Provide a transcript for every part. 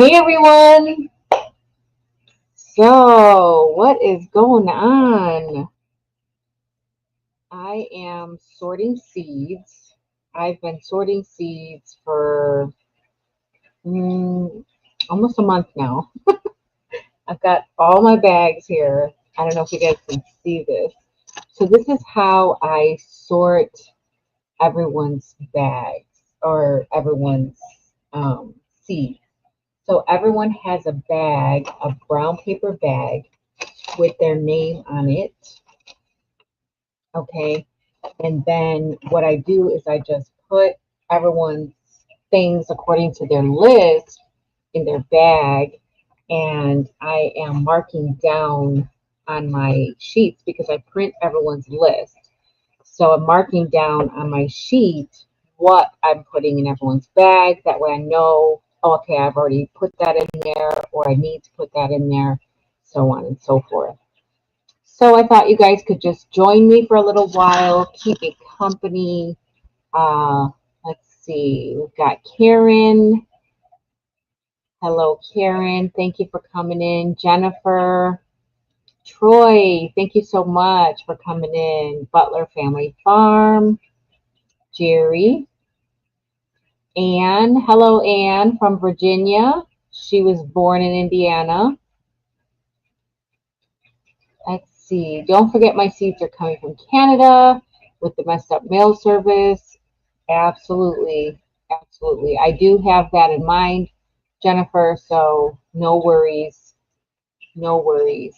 Hey everyone! So, what is going on? I am sorting seeds. I've been sorting seeds for almost a month now. I've got all my bags here. I don't know if you guys can see this. So, this is how I sort everyone's bags or everyone's seeds. So, everyone has a bag, a brown paper bag with their name on it. Okay. And then what I do is I just put everyone's things according to their list in their bag. And I am marking down on my sheets because I print everyone's list. So I'm marking down on my sheet what I'm putting in everyone's bag. That way I know, oh, okay, I've already put that in there, or I need to put that in there, so on and so forth. So I thought you guys could just join me for a little while, keep me company. Uh, let's see, we've got Karen. Hello, Karen. Thank you for coming in. Jennifer, Troy, thank you so much for coming in. Butler Family Farm, Jerry, Anne. Hello, Anne from Virginia. She was born in Indiana. Let's see. Don't forget my seeds are coming from Canada with the messed up mail service. Absolutely. Absolutely. I do have that in mind, Jennifer, so no worries. No worries.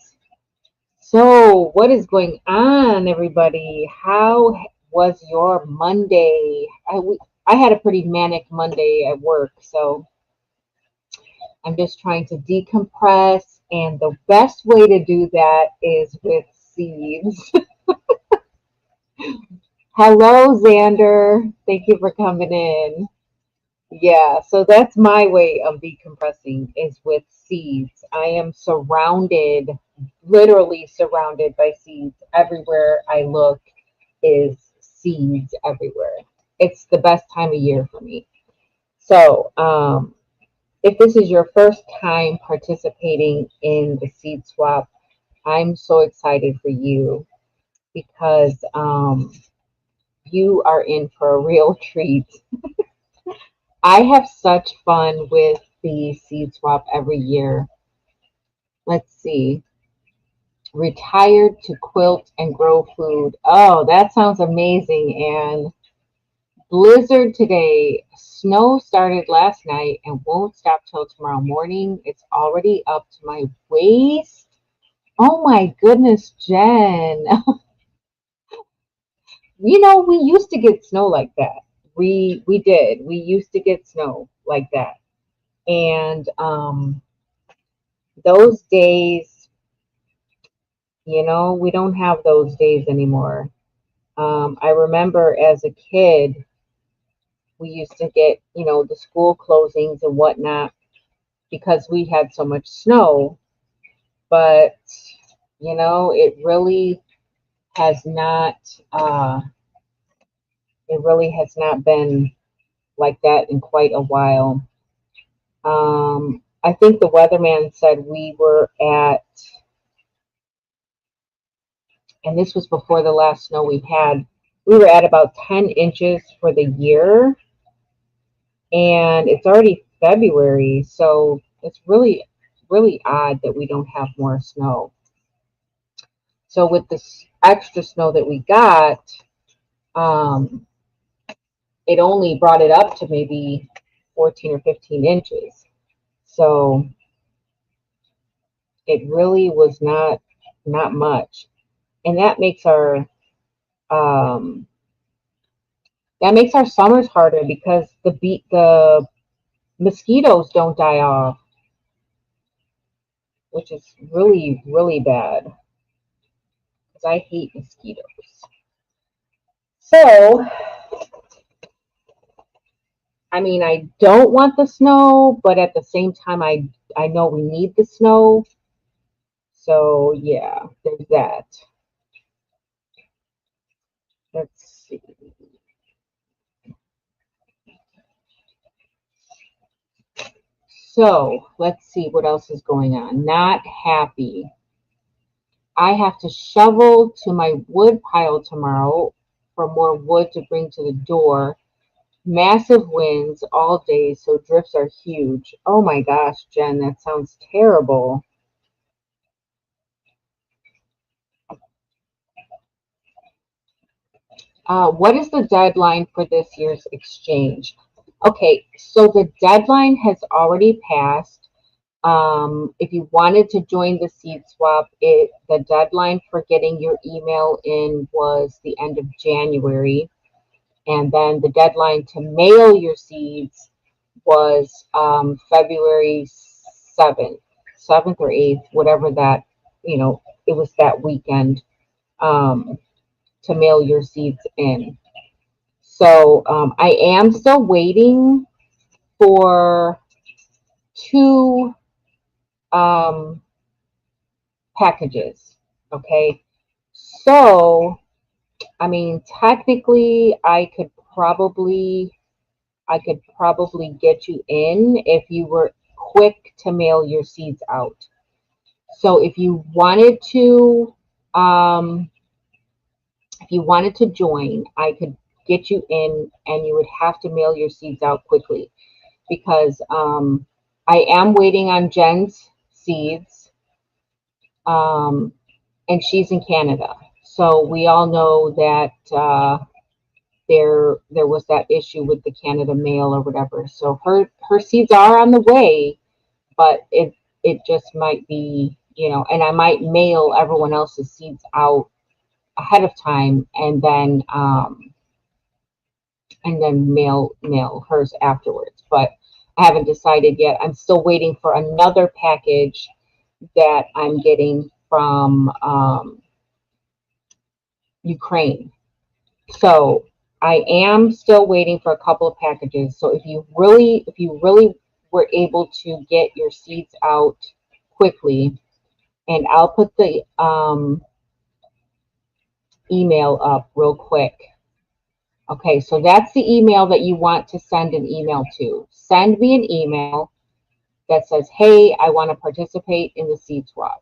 So, what is going on, everybody? How was your Monday? I had a pretty manic Monday at work, so I'm just trying to decompress, and the best way to do that is with seeds. Hello, Xander. Thank you for coming in. Yeah, so that's my way of decompressing is with seeds. I am surrounded, literally surrounded by seeds. Everywhere I look is seeds everywhere. It's the best time of year for me. So, if this is your first time participating in the seed swap, I'm so excited for you because you are in for a real treat. I have such fun with the seed swap every year. Let's see. Retired to quilt and grow food. Oh, that sounds amazing. And blizzard today. Snow started last night and won't stop till tomorrow morning. It's already up to my waist. Oh my goodness, Jen. We used to get snow like that. We did. We used to get snow like that. And those days, we don't have those days anymore. I remember as a kid, we used to get, the school closings and whatnot because we had so much snow. But, it really has not, been like that in quite a while. I think the weatherman said we were at, and this was before the last snow we had, we were at about 10 inches for the year, and it's already February, so it's really, really odd that we don't have more snow. So with this extra snow that we got, um, it only brought it up to maybe 14 or 15 inches. So it really was not much, and um, that makes our summers harder because the mosquitoes don't die off, which is really, really bad because I hate mosquitoes. So, I mean, I don't want the snow, but at the same time, I know we need the snow. So, yeah, there's that. Let's see. So let's see what else is going on. Not happy. I have to shovel to my wood pile tomorrow for more wood to bring to the door. Massive winds all day, so drifts are huge. Oh my gosh, Jen, that sounds terrible. What is the deadline for this year's exchange? Okay, so the deadline has already passed. If you wanted to join the seed swap, the deadline for getting your email in was the end of January, and then the deadline to mail your seeds was February 7th, 7th or 8th, whatever that, it was that weekend, um, to mail your seeds in. So I am still waiting for two um, packages. Okay. So, I mean, technically, I could probably get you in if you were quick to mail your seeds out. So um, if you wanted to join, I could get you in, and you would have to mail your seeds out quickly because I am waiting on Jen's seeds, and she's in Canada. So we all know that there was that issue with the Canada mail or whatever. So her seeds are on the way, but it just might be, and I might mail everyone else's seeds out ahead of time, and then mail hers afterwards. But I haven't decided yet. I'm still waiting for another package that I'm getting from Ukraine. So I am still waiting for a couple of packages. So if you really were able to get your seeds out quickly, and I'll put the email up real quick. Okay, so that's the email that you want to send an email to. Send me an email that says, hey, I want to participate in the seed swap.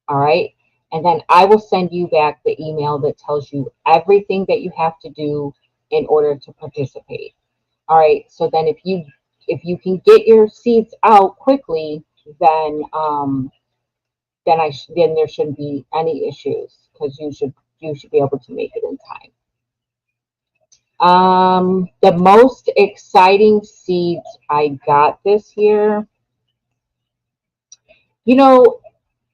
All right. And then I will send you back the email that tells you everything that you have to do in order to participate. All right. So then if you can get your seeds out quickly, then there shouldn't be any issues because you should be able to make it in time. The most exciting seeds I got this year, you know,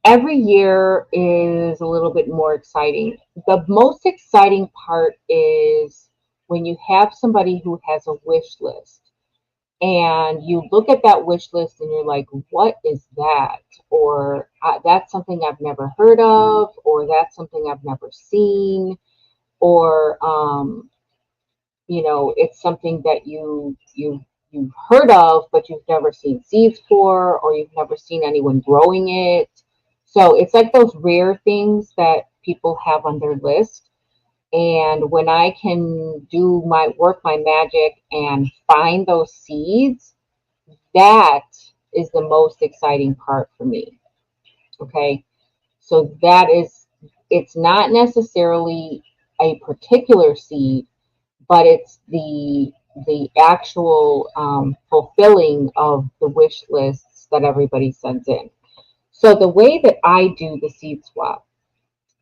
every year is a little bit more exciting. The most exciting part is when you have somebody who has a wish list and you look at that wish list and you're like, what is that? Or that's something I've never heard of, or that's something I've never seen, or it's something that you've heard of, but you've never seen seeds for, or you've never seen anyone growing it. So it's like those rare things that people have on their list. And when I can work my magic and find those seeds, that is the most exciting part for me. Okay. So it's not necessarily a particular seed, but it's the actual fulfilling of the wish lists that everybody sends in. So the way that I do the seed swap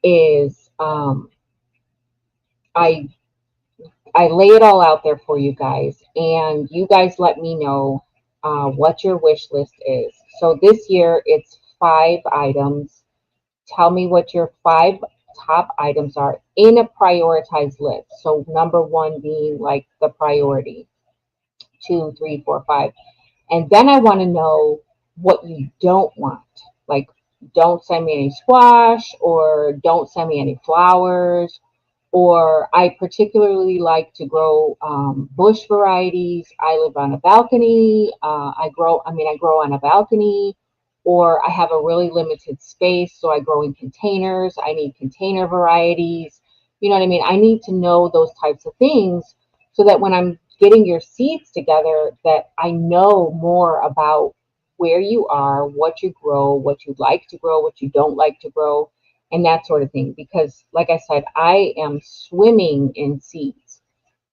is I I lay it all out there for you guys, and you guys let me know what your wish list is. So this year it's 5 items. Tell me what your 5 top items are in a prioritized list. So number one being like the priority, two, three, four, five. And then I want to know what you don't want. Like, don't send me any squash, or don't send me any flowers. Or I particularly like to grow bush varieties. I live on a balcony. I grow on a balcony, or I have a really limited space, so I grow in containers. I need container varieties. You know what I mean? I need to know those types of things so that when I'm getting your seeds together, that I know more about where you are, what you grow, what you like to grow, what you don't like to grow, and that sort of thing. Because, like I said, I am swimming in seeds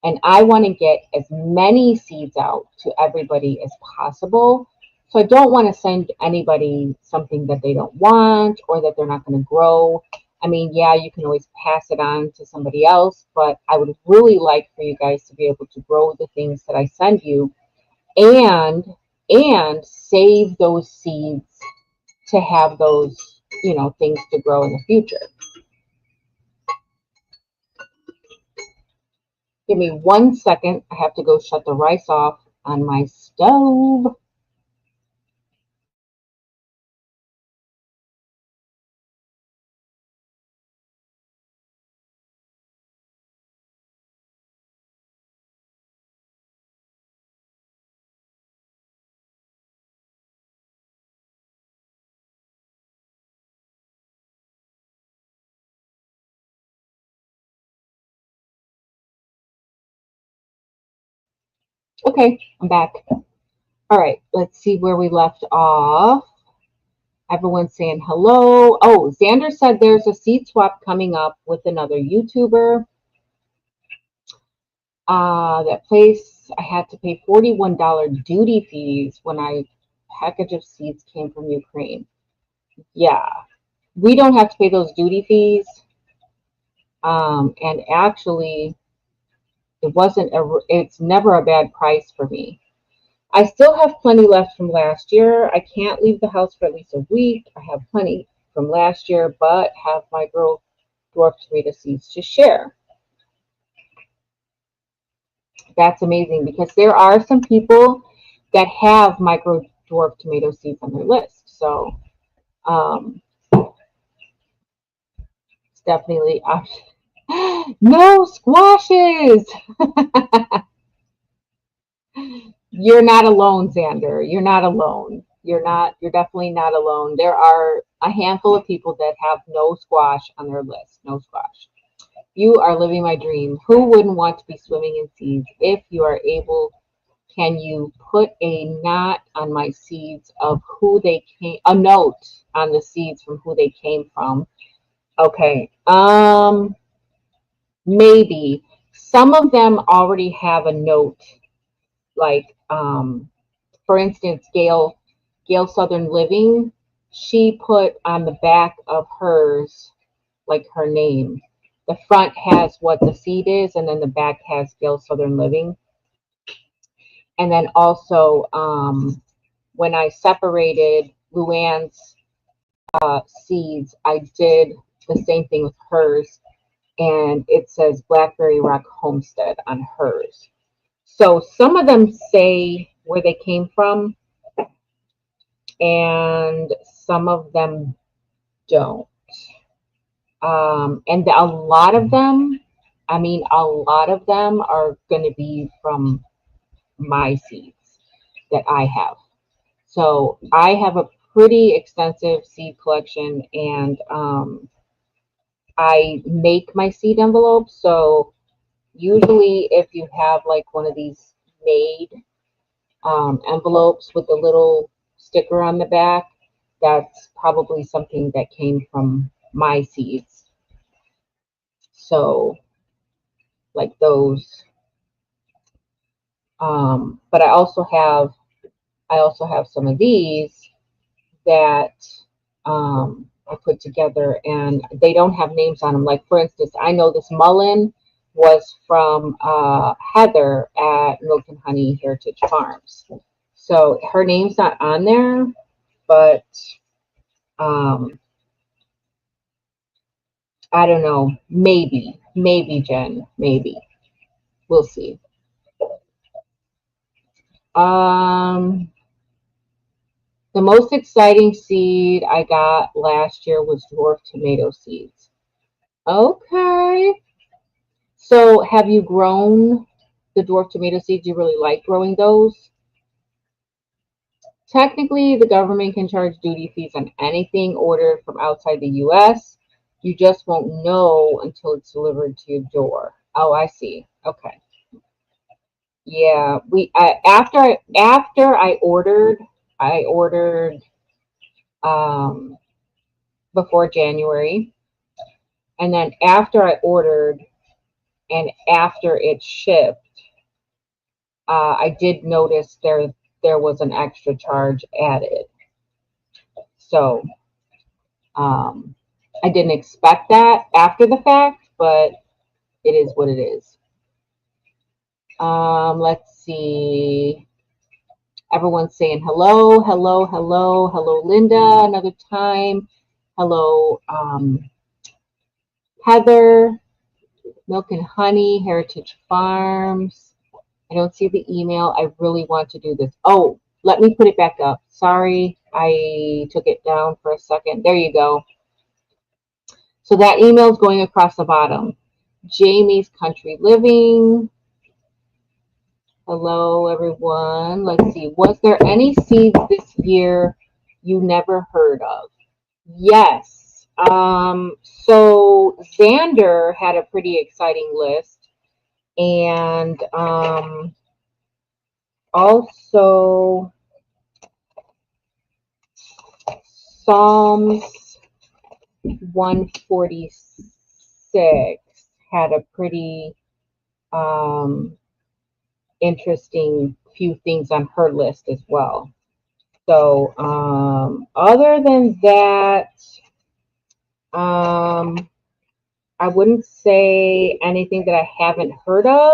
and I want to get as many seeds out to everybody as possible. So I don't want to send anybody something that they don't want or that they're not going to grow. I mean, yeah, you can always pass it on to somebody else, but I would really like for you guys to be able to grow the things that I send you and save those seeds to have those, things to grow in the future. Give me 1 second. I have to go shut the rice off on my stove. Okay, I'm back. All right, let's see where we left off. Everyone's saying hello. Oh, Xander said there's a seed swap coming up with another YouTuber. That place, I had to pay $41 duty fees when a package of seeds came from Ukraine. Yeah, we don't have to pay those duty fees. And actually, it's never a bad price for me. I still have plenty left from last year. I can't leave the house for at least a week. I have plenty from last year, but have my girl dwarf tomato seeds to share. That's amazing because there are some people that have micro dwarf tomato seeds on their list. So it's definitely no squashes. You're not alone, Xander. You're not alone. You're definitely not alone. There are a handful of people that have no squash on their list. No squash. You are living my dream. Who wouldn't want to be swimming in seeds? If you are able, can you put a knot on my seeds of who they came, a note on the seeds from who they came from? Okay. Maybe. Some of them already have a note, like for instance, Gail Southern Living, she put on the back of hers like her name. The front has what the seed is, and then the back has Gail Southern Living. And then also, when I separated Luann's seeds, I did the same thing with hers, and it says Blackberry Rock Homestead on hers. So some of them say where they came from, and some of them don't. And a lot of them, I mean, a lot of them are going to be from my seeds that I have. So I have a pretty extensive seed collection, and I make my seed envelopes. So usually, if you have like one of these made envelopes with a little sticker on the back, that's probably something that came from my seeds. So, like those. But I also have some of these that I put together, and they don't have names on them. Like for instance, I know this mullein was from Heather at Milk and Honey Heritage Farms. So her name's not on there, but I don't know. Maybe Jen, maybe we'll see. Um, the most exciting seed I got last year was dwarf tomato seeds. Okay. So have you grown the dwarf tomato seeds? You really like growing those? Technically, the government can charge duty fees on anything ordered from outside the U.S. You just won't know until it's delivered to your door. Oh, I see. Okay. Yeah, after I ordered I ordered before January, and then after I ordered and after it shipped, I did notice there was an extra charge added. So I didn't expect that after the fact, but it is what it is. Let's see. Everyone's saying hello, hello, hello, hello, Linda, another time. Hello, Heather, Milk and Honey, Heritage Farms. I don't see the email. I really want to do this. Oh, let me put it back up. Sorry, I took it down for a second. There you go. So that email is going across the bottom. Jamie's Country Living. Hello, everyone. Let's see. Was there any seeds this year you never heard of? Yes. So Xander had a pretty exciting list. And also Psalms 146 had a pretty interesting few things on her list as well. So other than that, I wouldn't say anything that I haven't heard of.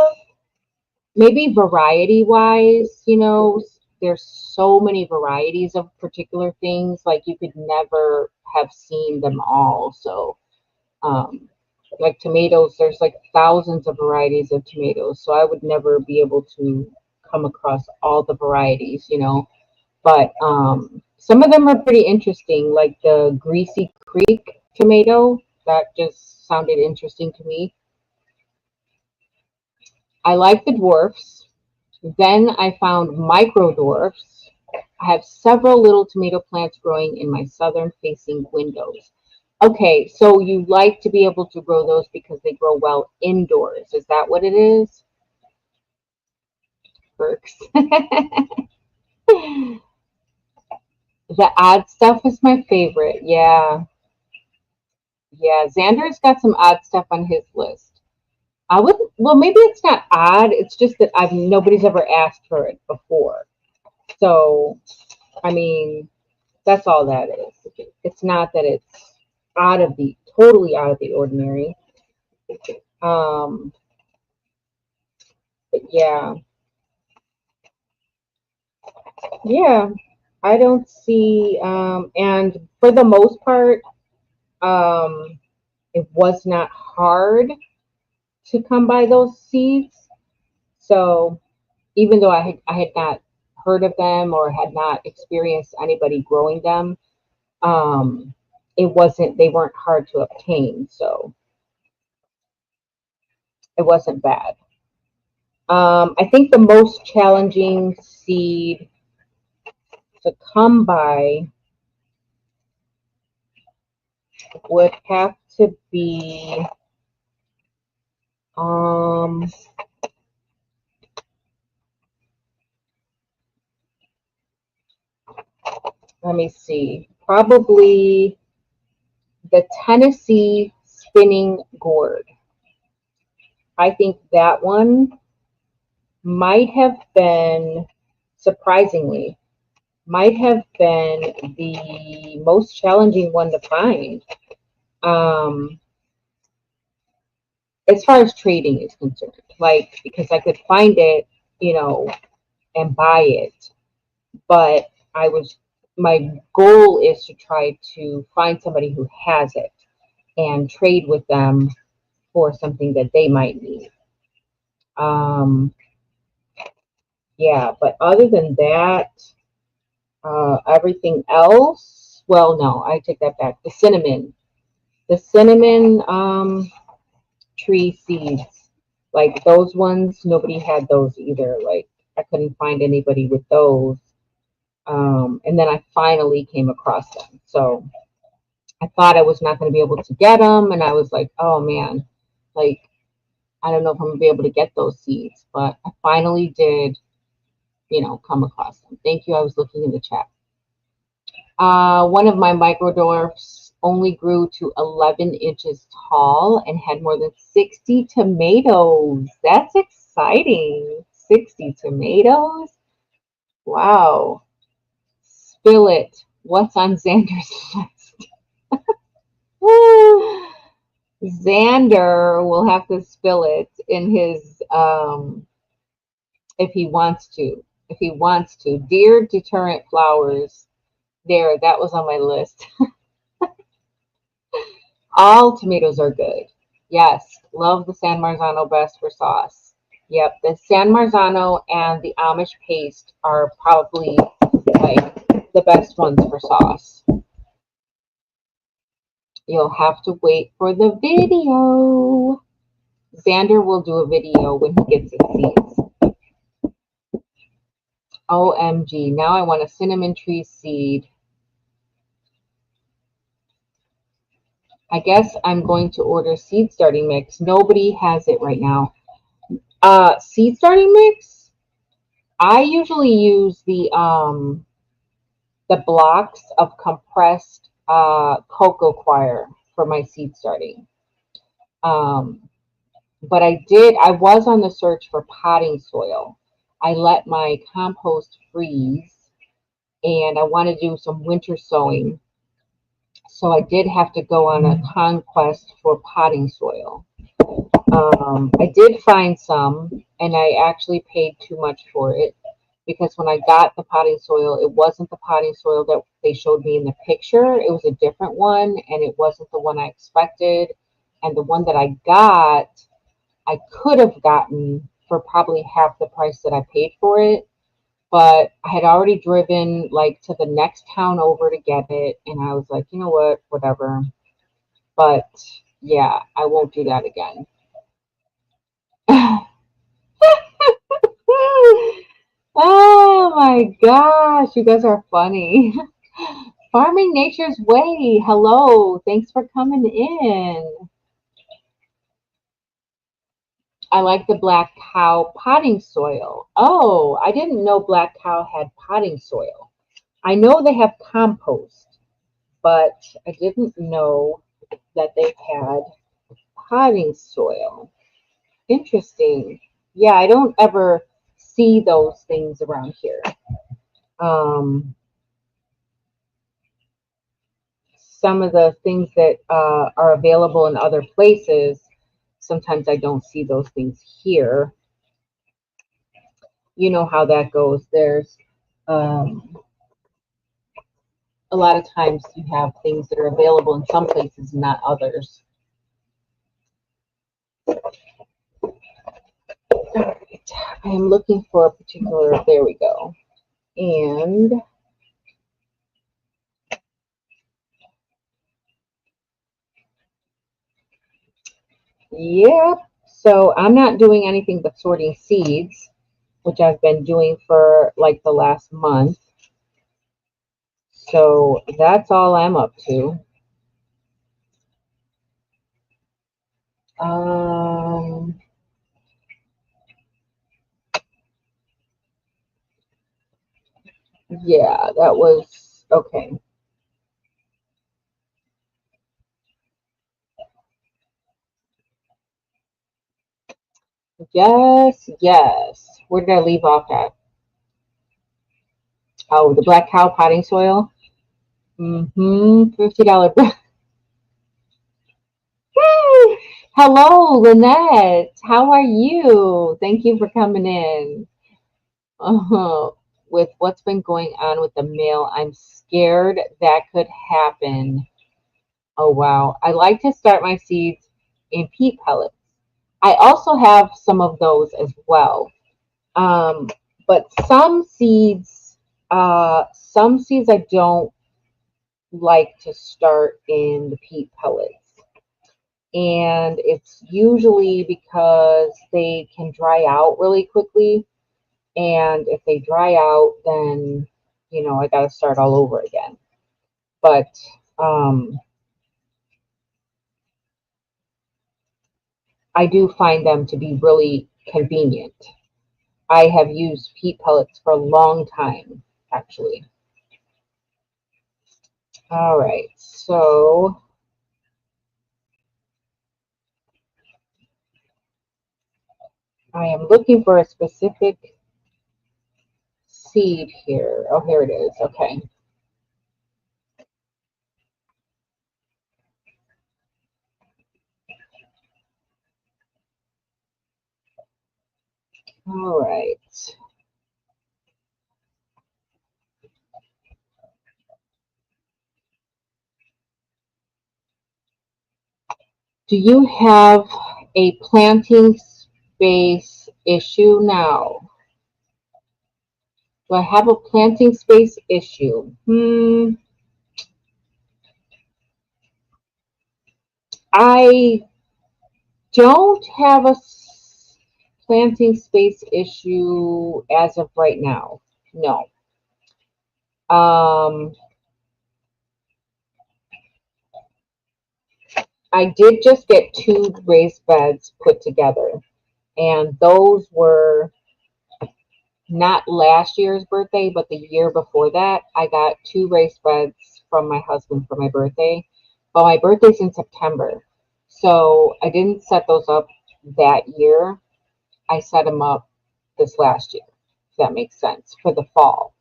Maybe variety wise, there's so many varieties of particular things, like you could never have seen them all. So like tomatoes, there's like thousands of varieties of tomatoes, so I would never be able to come across all the varieties, but some of them are pretty interesting, like the Greasy Creek tomato. That just sounded interesting to me. I like the dwarfs. Then I found micro dwarfs. I have several little tomato plants growing in my southern facing windows. Okay, so you like to be able to grow those because they grow well indoors. Is that what it is? Works. The odd stuff is my favorite. Yeah. Yeah, Xander's got some odd stuff on his list. I would, well, maybe it's not odd. It's just that nobody's ever asked for it before. So, I mean, that's all that is. It's not that it's totally out of the ordinary. But yeah, I don't see, and for the most part, it was not hard to come by those seeds. So even though I had not heard of them or had not experienced anybody growing them, they weren't hard to obtain. So it wasn't bad. I think the most challenging seed to come by would have to be let me see, probably the Tennessee spinning gourd. I think that one might have been, surprisingly, might have been the most challenging one to find. As far as trading is concerned, like, because I could find it, and buy it, but my goal is to try to find somebody who has it and trade with them for something that they might need. Yeah, but other than that, everything else, well, no, I take that back. The cinnamon tree seeds, like those ones, nobody had those either. Like, I couldn't find anybody with those. And then I finally came across them. So I thought I was not going to be able to get them. And I was like, oh man, like, I don't know if I'm going to be able to get those seeds. But I finally did, come across them. Thank you. I was looking in the chat. One of my microdwarfs only grew to 11 inches tall and had more than 60 tomatoes. That's exciting. 60 tomatoes? Wow. Spill it. What's on Xander's list? Xander will have to spill it in his if he wants to. If he wants to. Deer deterrent flowers. There, that was on my list. All tomatoes are good. Yes, love the San Marzano best for sauce. Yep, the San Marzano and the Amish paste are probably like the best ones for sauce. You'll have to wait for the video. Xander will do a video when he gets his seeds. OMG, now I want a cinnamon tree seed. I guess I'm going to order seed starting mix. Nobody has it right now. Seed starting mix? I usually use the blocks of compressed cocoa coir for my seed starting. But I was on the search for potting soil. I let my compost freeze and I want to do some winter sowing. So I did have to go on a conquest for potting soil. I did find some, and I actually paid too much for it because when I got the potting soil, it wasn't the potting soil that they showed me in the picture. It was a different one, and it wasn't the one I expected. And the one that I got, I could have gotten for probably half the price that I paid for it. But I had already driven like to the next town over to get it, and I was like, you know what, whatever. But yeah, I won't do that again. Oh my gosh, you guys are funny. Farming Nature's Way. Hello. Thanks for coming in. I like the Black Cow potting soil. Oh, I didn't know Black Cow had potting soil. I know they have compost, but I didn't know that they had potting soil. Interesting. Yeah, I don't ever see those things around here. Some of the things that are available in other places, sometimes I don't see those things here. You know how that goes. There's a lot of times you have things that are available in some places, not others. All right. I am looking for a particular, there we go. And yep. So I'm not doing anything but sorting seeds, which I've been doing for like the last month. So that's all I'm up to. Yeah, that was okay. Yes, yes. Where did I leave off at? Oh, the black cow potting soil. $50 bill. Hello, Lynette. How are you? Thank you for coming in. With what's been going on with the mail, I'm scared that could happen. Oh, wow. I like to start my seeds in peat pellets. I also have some of those as well. Um, but some seeds I don't like to start in the peat pellets. And it's usually because they can dry out really quickly. And if they dry out, then, I got to start all over again. But I do find them to be really convenient. I have used peat pellets for a long time, actually. All right, so I am looking for a specific seed here. Oh, here it is. Okay. All right. Do you have a planting space issue now? Do I have a planting space issue? I don't have a planting space issue as of right now. No. Um, I did just get two raised beds put together, and those were not last year's birthday, but the year before that. I got two raised beds from my husband for my birthday, but my birthday's in September, so I didn't set those up that year. I set them up this last year, if that makes sense, for the fall.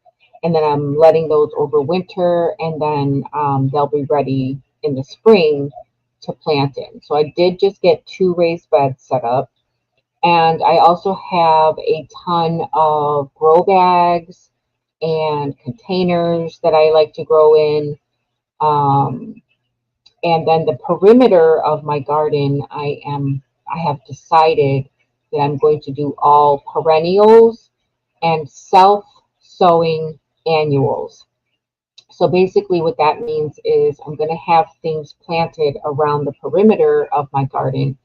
And then I'm letting those over winter, and then they'll be ready in the spring to plant in. So I did just get two raised beds set up. And I also have a ton of grow bags and containers that I like to grow in. Um, and then the perimeter of my garden, I have decided that I'm going to do all perennials and self sowing annuals. So basically, what that means is I'm going to have things planted around the perimeter of my garden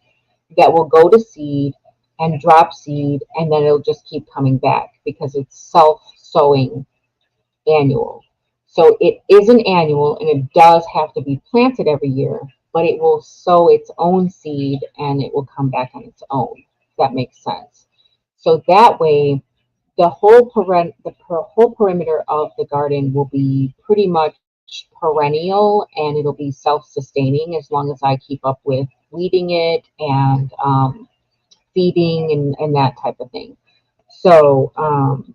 that will go to seed and drop seed, and then it'll just keep coming back because it's self sowing annual. So it is an annual and it does have to be planted every year, but it will sow its own seed and it will come back on its own. If that makes sense. So that way, whole perimeter of the garden will be pretty much perennial, and it'll be self-sustaining as long as I keep up with weeding it and feeding and that type of thing. So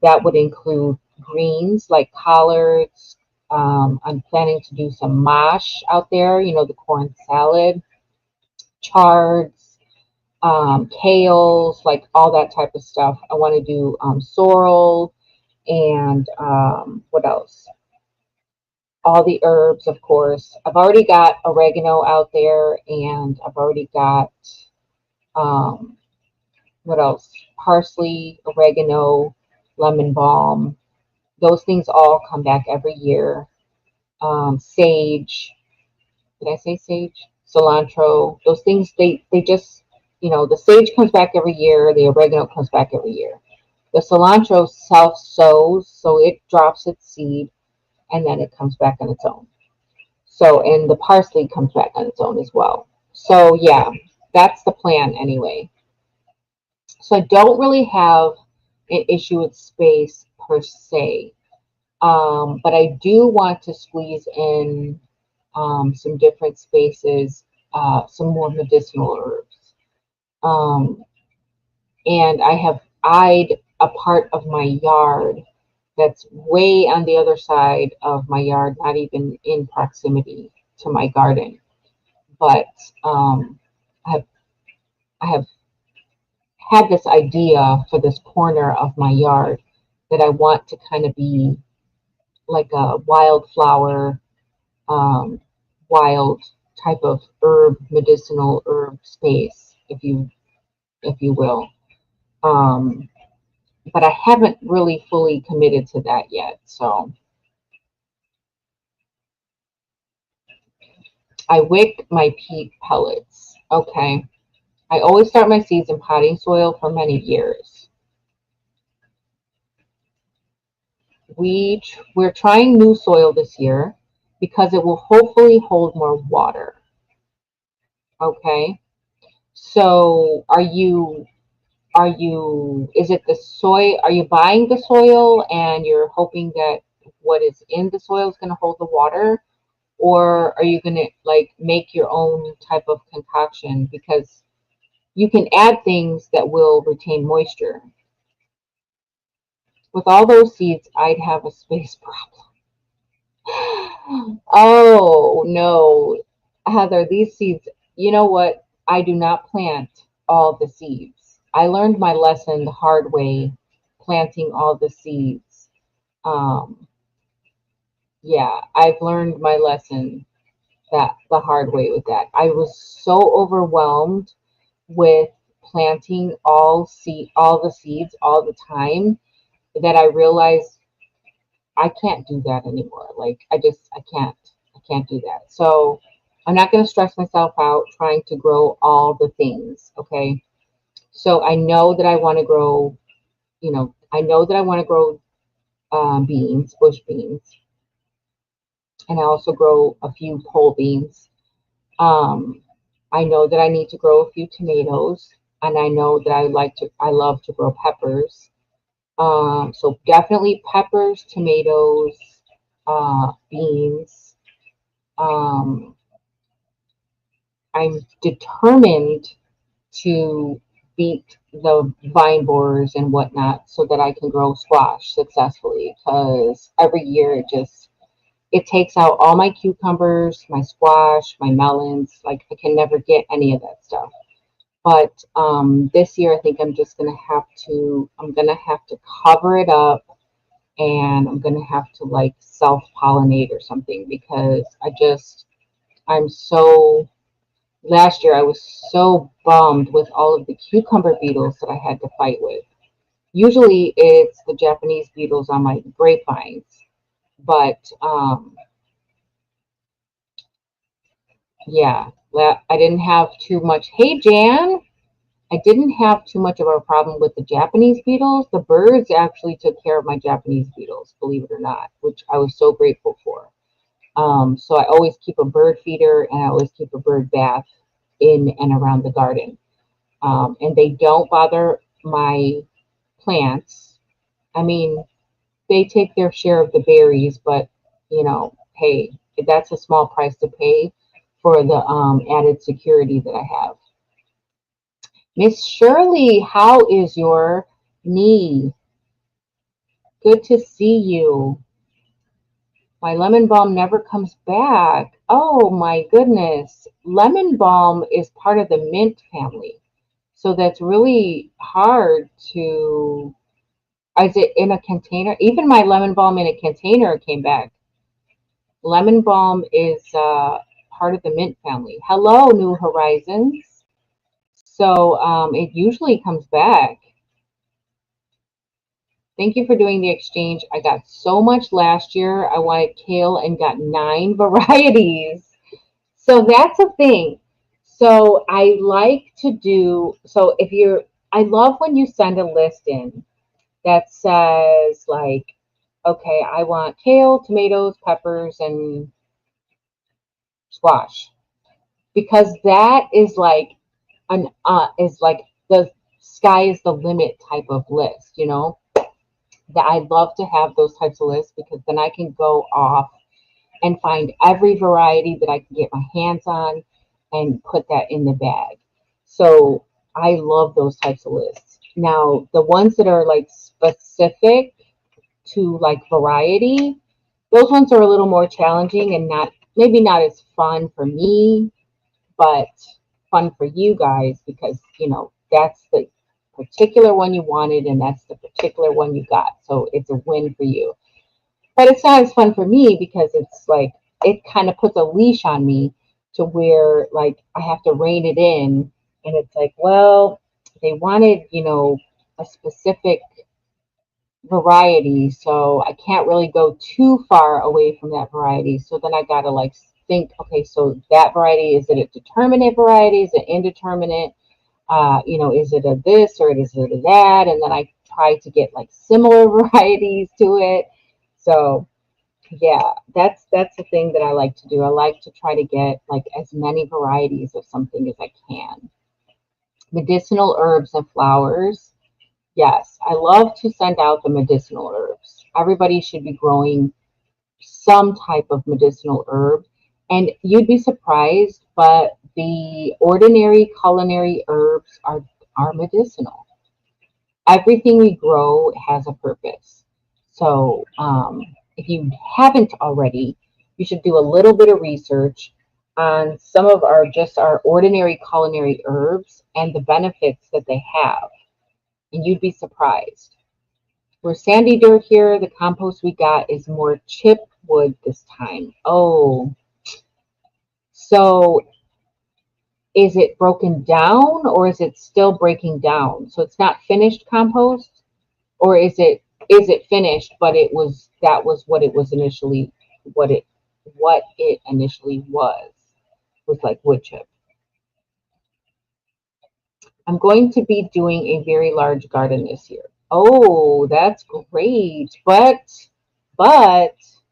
that would include greens like collards. I'm planning to do some mash out there, the corn salad, chards, kales, like all that type of stuff. I want to do sorrel and what else? All the herbs, of course. I've already got oregano out there, and I've already got um, what else? Parsley, oregano, lemon balm. Those things all come back every year. Sage. Did I say sage? Cilantro. Those things, they just, the sage comes back every year. The oregano comes back every year. The cilantro self sows, so it drops its seed and then it comes back on its own. So, and the parsley comes back on its own as well. So, yeah, that's the plan anyway. So, I don't really have an issue with space per se, but I do want to squeeze in some different spaces, some more medicinal herbs. Um, and I have eyed a part of my yard that's way on the other side of my yard, not even in proximity to my garden. But um, I have I have had this idea for this corner of my yard that I want to kind of be like a wildflower, um, wild type of medicinal herb space, if you will. Um, but I haven't really fully committed to that yet. So I wick my peat pellets. Okay. I always start my seeds in potting soil for many years. We're trying new soil this year because it will hopefully hold more water. Okay. So is it the soil? Are you buying the soil and you're hoping that what is in the soil is going to hold the water? or are you going to like make your own type of concoction? Because you can add things that will retain moisture. With all those seeds, I'd have a space problem. Oh no, Heather, these seeds, you know what? I do not plant all the seeds. I learned my lesson the hard way planting all the seeds. Um, yeah, I've learned my lesson that the hard way with that. I was so overwhelmed with planting all the seeds all the time that I realized I can't do that anymore. Like I can't do that. So I'm not going to stress myself out trying to grow all the things. Okay. So I know that I want to grow, I know that I want to grow beans, bush beans, and I also grow a few pole beans. Um, I know that I need to grow a few tomatoes, and I know that I love to grow peppers. So definitely peppers, tomatoes, beans. Um, I'm determined to beat the vine borers and whatnot so that I can grow squash successfully because every year it takes out all my cucumbers, my squash, my melons. Like I can never get any of that stuff. But this year I think I'm gonna have to cover it up and I'm gonna have to like self pollinate or something because I'm so last year I was so bummed with all of the cucumber beetles that I had to fight with. Usually it's the Japanese beetles on my grapevines, but yeah, I didn't have too much. Hey Jan, I didn't have too much of a problem with the Japanese beetles. The birds actually took care of my Japanese beetles, believe it or not, which I was so grateful for. So I always keep a bird feeder and I always keep a bird bath in and around the garden. And they don't bother my plants. I mean, they take their share of the berries, but hey, that's a small price to pay for the added security that I have. Miss Shirley, how is your knee? Good to see you. My lemon balm never comes back. Oh my goodness. Lemon balm is part of the mint family. So that's really hard to. Is it in a container? Even my lemon balm in a container came back. Lemon balm is part of the mint family. Hello, New Horizons. So it usually comes back. Thank you for doing the exchange. I got so much last year. I wanted kale and got 9 varieties. So that's a thing. So I like to do, so if you're, I love when you send a list in that says like, okay, I want kale, tomatoes, peppers, and squash because that is like the sky is the limit type of list, that I love to have those types of lists because then I can go off and find every variety that I can get my hands on and put that in the bag. So I love those types of lists. Now, the ones that are like specific to like variety, those ones are a little more challenging and maybe not as fun for me, but fun for you guys because, that's the particular one you wanted and that's the particular one you got. So it's a win for you. But it's not as fun for me because it's like it kind of puts a leash on me to where like I have to rein it in and it's like, well, they wanted, a specific variety, so I can't really go too far away from that variety. So then I gotta like think, okay, so that variety, is it a determinate variety? Is it indeterminate? Is it a this or is it a that? And then I try to get like similar varieties to it. So yeah, that's the thing that I like to do. I like to try to get like as many varieties of something as I can. Medicinal herbs and flowers. Yes, I love to send out the medicinal herbs. Everybody should be growing some type of medicinal herb. And you'd be surprised, but the ordinary culinary herbs are medicinal. Everything we grow has a purpose. So if you haven't already, you should do a little bit of research on some of our ordinary culinary herbs and the benefits that they have. And you'd be surprised. We're sandy dirt here. The compost we got is more chip wood this time. Oh, so is it broken down or is it still breaking down? So it's not finished compost, or is it finished, but that was what it was initially, what it initially was like wood chip. I'm going to be doing a very large garden this year. Oh, that's great. But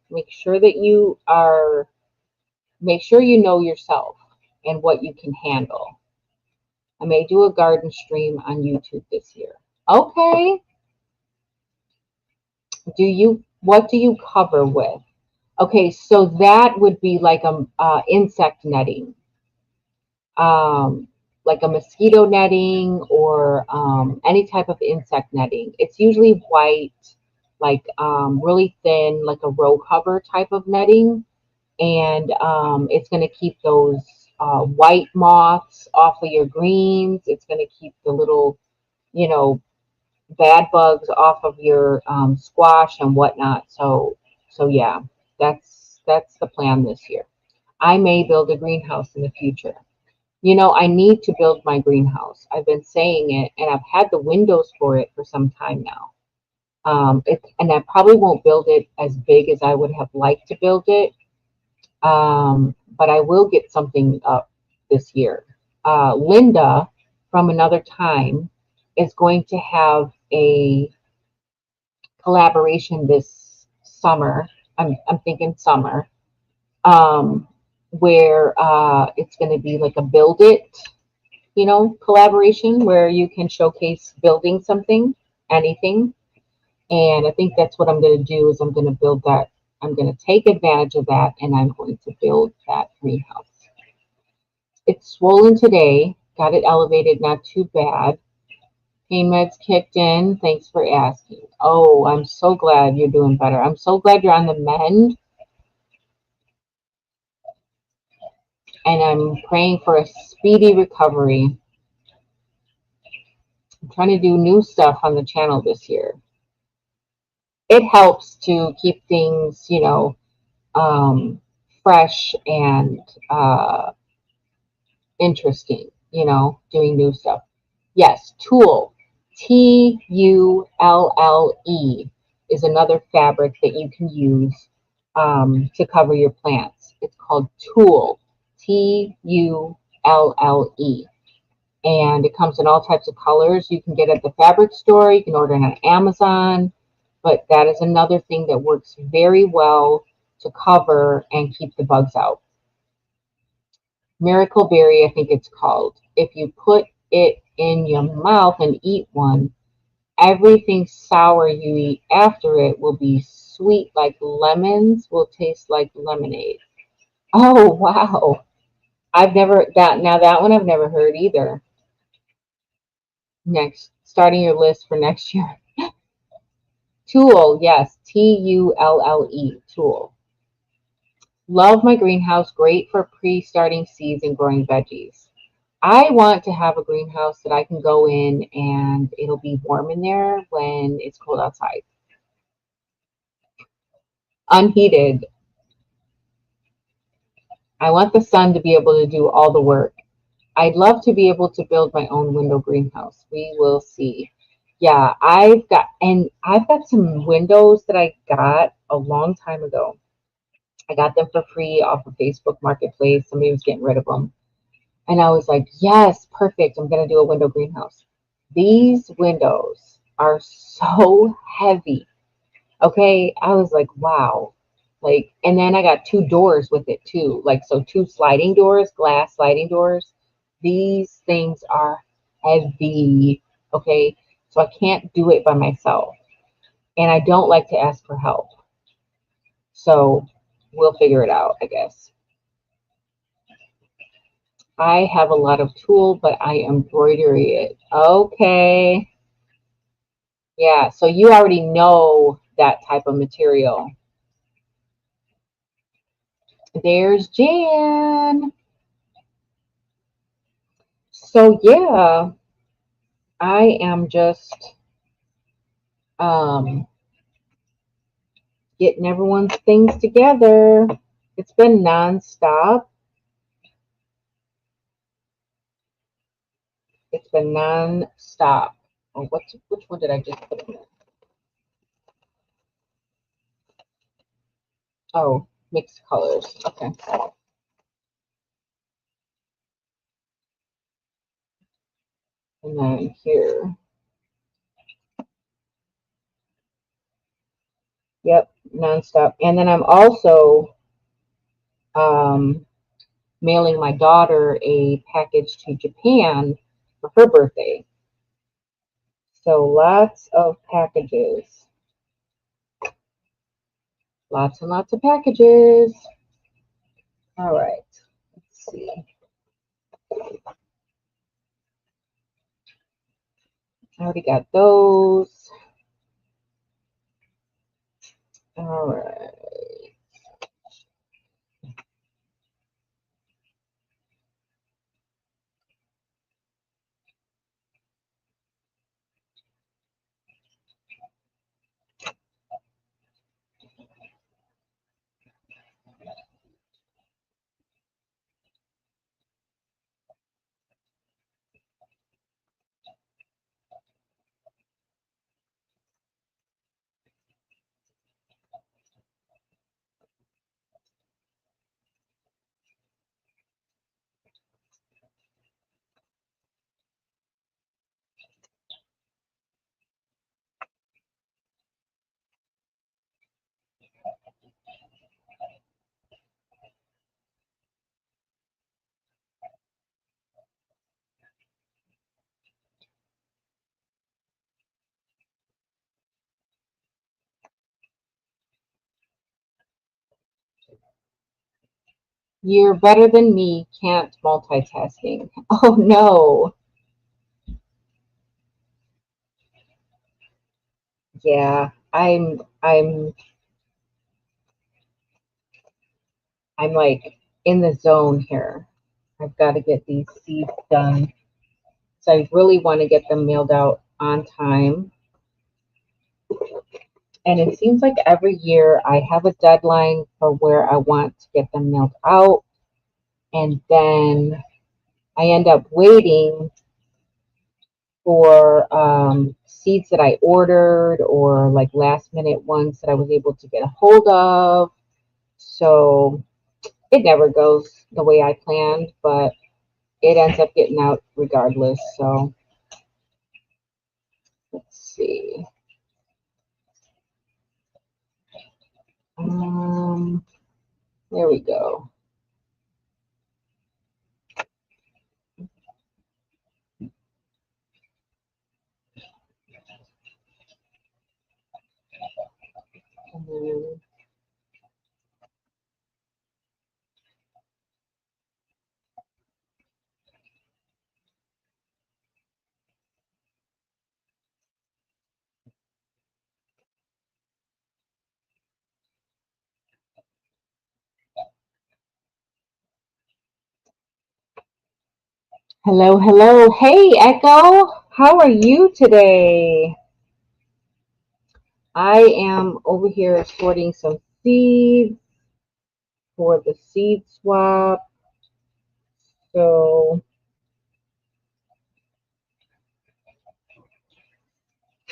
make sure that make sure you know yourself and what you can handle. I may do a garden stream on YouTube this year. Okay. What do you cover with? Okay, so that would be like insect netting, um, like a mosquito netting or any type of insect netting. It's usually white, like really thin, like a row cover type of netting, and it's going to keep those white moths off of your greens. It's going to keep the little, you know, bad bugs off of your squash and whatnot. So yeah, that's the plan this year. I may build a greenhouse in the future. I need to build my greenhouse. I've been saying it, and I've had the windows for it for some time now. And I probably won't build it as big as I would have liked to build it, but I will get something up this year. Linda from another time is going to have a collaboration this summer. I'm thinking summer, um, where it's going to be like a build it, collaboration where you can showcase building something, anything. And I think that's what I'm going to do is I'm going to build that. I'm going to take advantage of that and I'm going to build that greenhouse. It's swollen today. Got it elevated, not too bad. Pain meds kicked in. Thanks for asking. Oh, I'm so glad you're doing better. I'm so glad you're on the mend. And I'm praying for a speedy recovery. I'm trying to do new stuff on the channel this year. It helps to keep things, fresh and interesting, doing new stuff. Yes, tulle, Tulle is another fabric that you can use to cover your plants. It's called tulle, Tulle, and it comes in all types of colors. You can get it at the fabric store, you can order it on Amazon, but that is another thing that works very well to cover and keep the bugs out. Miracle berry, I think it's called. If you put it in your mouth and eat one, everything sour you eat after it will be sweet like lemons, will taste like lemonade. Oh, wow. That one I've never heard either. Next, starting your list for next year. Tulle, yes, Tulle, tulle. Love my greenhouse, great for pre-starting seeds and growing veggies. I want to have a greenhouse that I can go in and it'll be warm in there when it's cold outside. Unheated. I want the sun to be able to do all the work. I'd love to be able to build my own window greenhouse. We will see. Yeah, I've got some windows that I got a long time ago. I got them for free off of Facebook Marketplace. Somebody was getting rid of them. And I was like, yes, perfect. I'm going to do a window greenhouse. These windows are so heavy. Okay. I was like, wow. And then I got two doors with it too. So two sliding doors, glass sliding doors. These things are heavy. Okay. So I can't do it by myself. And I don't like to ask for help. So we'll figure it out, I guess. I have a lot of tulle, but I embroidery it. Okay. Yeah, so you already know that type of material. There's Jan. So yeah, I am just um getting everyone's things together. It's been nonstop. It's been nonstop. Oh, which one did I just put in? Oh, mixed colors. Okay. And then here. Yep, nonstop. And then I'm also um, mailing my daughter a package to Japan for her birthday. So lots of packages. Lots and lots of packages. All right. Let's see. I already got those. All right. You're better than me, can't multitasking. Oh no. Yeah, I'm like in the zone here. I've got to get these seeds done. So I really want to get them mailed out on time. And it seems like every year I have a deadline for where I want to get them mailed out. And then I end up waiting for seeds that I ordered or like last minute ones that I was able to get a hold of. So it never goes the way I planned, but it ends up getting out regardless. So let's see. Um, there we go. And then, hello, hello. Hey, Echo. How are you today? I am over here sorting some seeds for the seed swap. So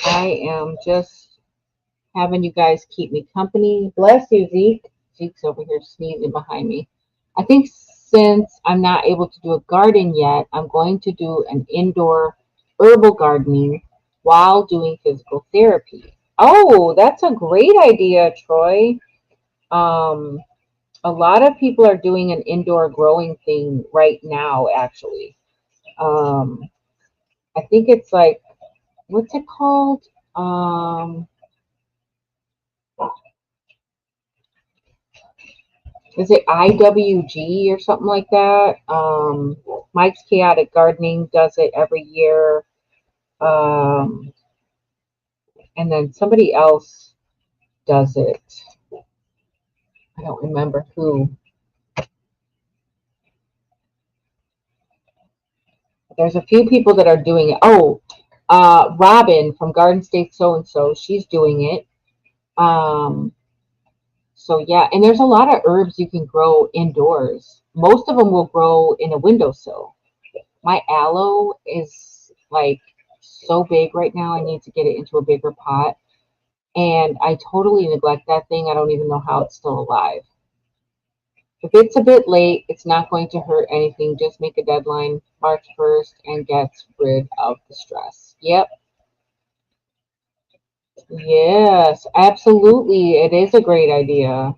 I am just having you guys keep me company. Bless you, Zeke. Zeke's over here sneezing behind me. I think since I'm not able to do a garden yet, I'm going to do an indoor herbal gardening while doing physical therapy. Oh, that's a great idea, Troy. Um, a lot of people are doing an indoor growing thing right now, actually. Um, I think it's like, what's it called? Um, Is it IWG or something like that? Mike's Chaotic Gardening does it every year. Um, and then somebody else does it. I don't remember who. There's a few people that are doing it. Oh, Robin from Garden State So and So, she's doing it. Um, so yeah, and there's a lot of herbs you can grow indoors. Most of them will grow in a windowsill. My aloe is like so big right now. I need to get it into a bigger pot. And I totally neglect that thing. I don't even know how it's still alive. If it's a bit late, it's not going to hurt anything. Just make a deadline March 1st and gets rid of the stress. Yep. Yes, absolutely. It is a great idea.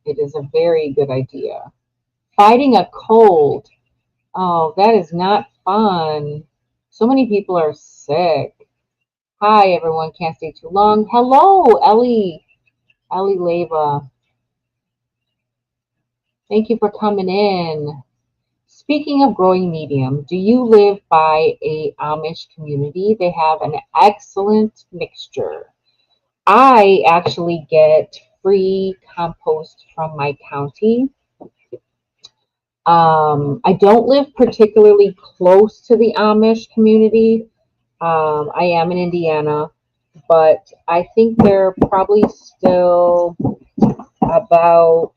It is a very good idea. Fighting a cold. Oh, that is not fun. So many people are sick. Hi, everyone. Can't stay too long. Hello, Ellie. Ellie Leva. Thank you for coming in. Speaking of growing medium, do you live by a Amish community? They have an excellent mixture. I actually get free compost from my county. I don't live particularly close to the Amish community. I am in Indiana, but I think they're probably still about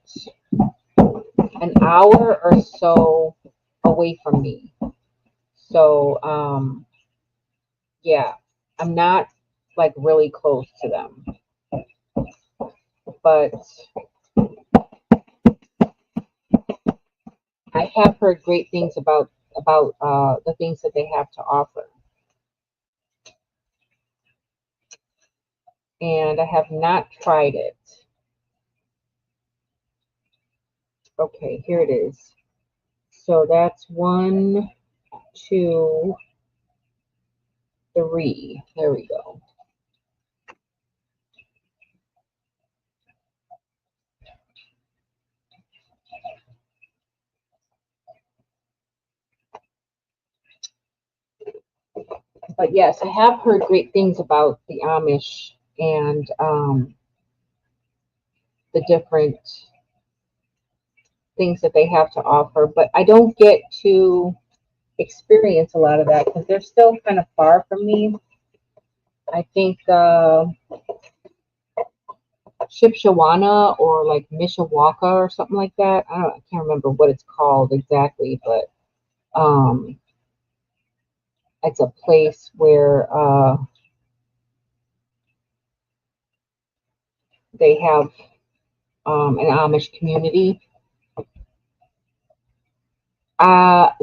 an hour or so away from me. So, yeah, I'm not like really close to them, but I have heard great things about the things that they have to offer, and I have not tried it. Okay, here it is. So that's one, two, three. There we go. But yes, I have heard great things about the Amish and the different things that they have to offer. But I don't get to experience a lot of that because they're still kind of far from me. I think Shipshawana or like Mishawaka or something like that. I can't remember what it's called exactly, but um, it's a place where they have an Amish community.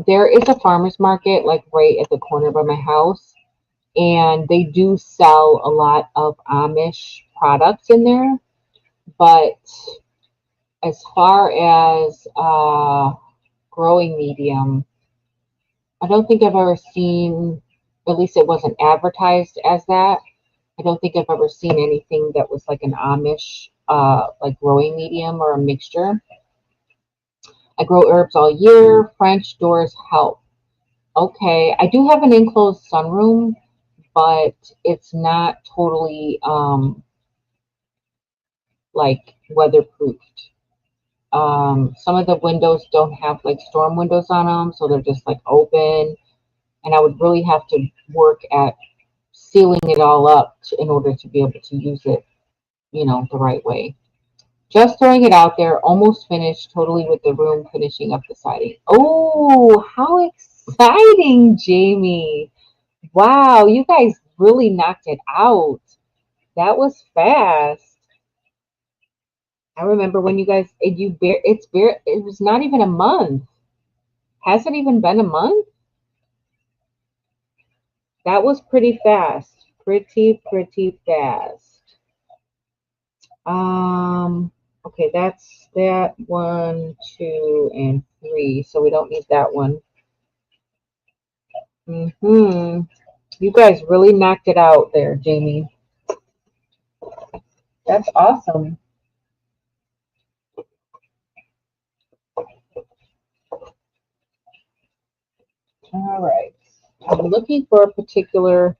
There is a farmer's market like right at the corner by my house, and they do sell a lot of Amish products in there. But as far as growing medium, I don't think I've ever seen, at least it wasn't advertised as that. I don't think I've ever seen anything that was like an Amish, like growing medium or a mixture. I grow herbs all year. French doors help. Okay, I do have an enclosed sunroom, but it's not totally like weatherproofed. Some of the windows don't have like storm windows on them, so they're just like open. And I would really have to work at sealing it all up in order to be able to use it, the right way. Just throwing it out there, almost finished, totally with the room finishing up the siding. Oh, how exciting, Jamie. Wow, you guys really knocked it out. That was fast. I remember when you guys, it was not even a month. Has it even been a month? That was pretty fast. Pretty fast. Um, okay, that's that one, two, and three. So we don't need that one. You guys really knocked it out there, Jamie. That's awesome. All right. I'm looking for a particular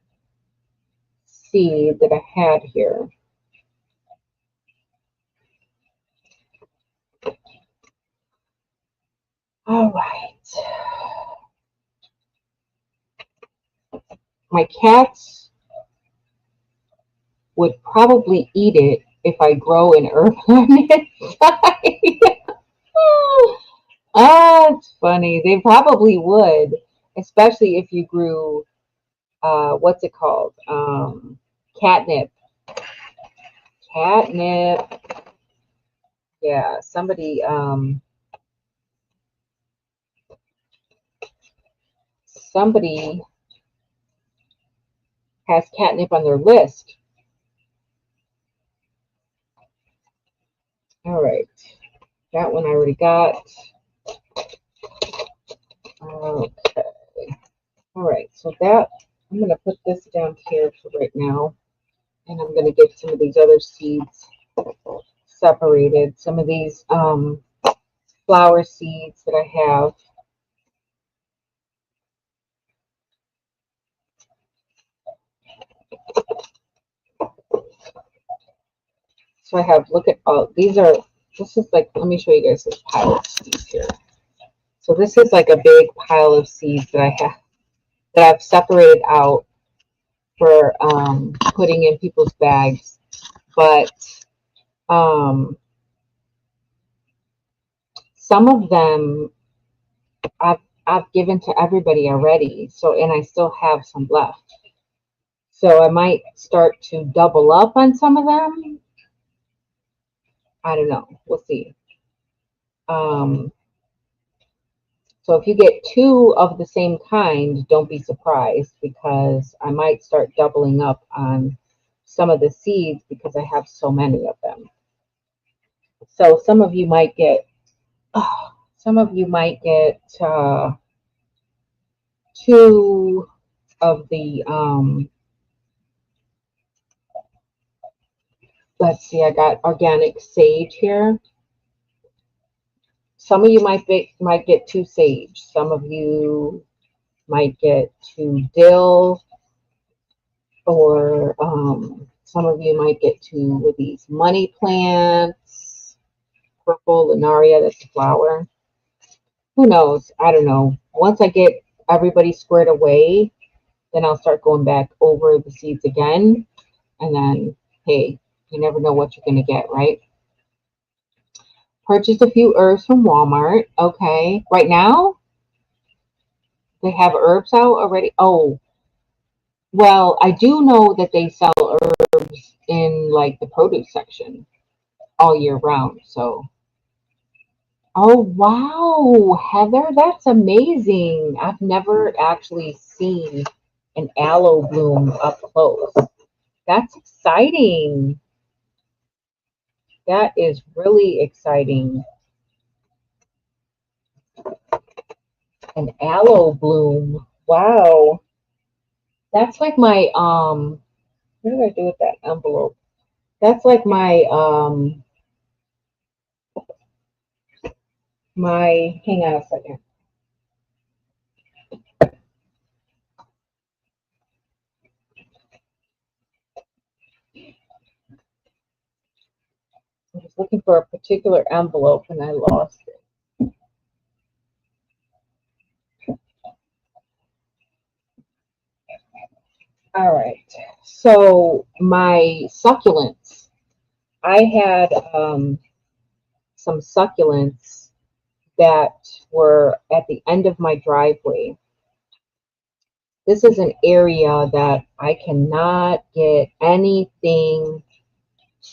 seed that I had here. All right. My cats would probably eat it if I grow an herb on it. Oh, it's funny. They probably would, especially if you grew, what's it called? Catnip. Catnip. Yeah, somebody has catnip on their list. All right, that one I already got. Okay. All right, so that I'm gonna put this down here for right now, and I'm gonna get some of these other seeds separated. Some of these flower seeds that I have. So I have, look at all these are. This is like, let me show you guys this pile of seeds here. So this is like a big pile of seeds that I have that I've separated out for putting in people's bags. But um, some of them I've given to everybody already. So, and I still have some left. So I might start to double up on some of them. I don't know. We'll see. Um, so if you get two of the same kind, don't be surprised, because I might start doubling up on some of the seeds because I have so many of them. So some of you might get, some of you might get two of the, let's see, I got organic sage here. Some of you might get two sage. Some of you might get two dill, or some of you might get two of these money plants, purple Linaria, that's a flower. Who knows? I don't know. Once I get everybody squared away, then I'll start going back over the seeds again. And then, hey, you never know what you're going to get, right? Purchased a few herbs from Walmart. Okay. Right now, they have herbs out already. Oh, well, I do know that they sell herbs in like the produce section all year round. So, oh, wow, Heather, that's amazing. I've never actually seen an aloe bloom up close. That's exciting. That is really exciting. An aloe bloom. Wow. That's like my what did I do with that envelope? That's like my hang on a second. I was looking for a particular envelope and I lost it. All right. So my succulents. I had some succulents that were at the end of my driveway. This is an area that I cannot get anything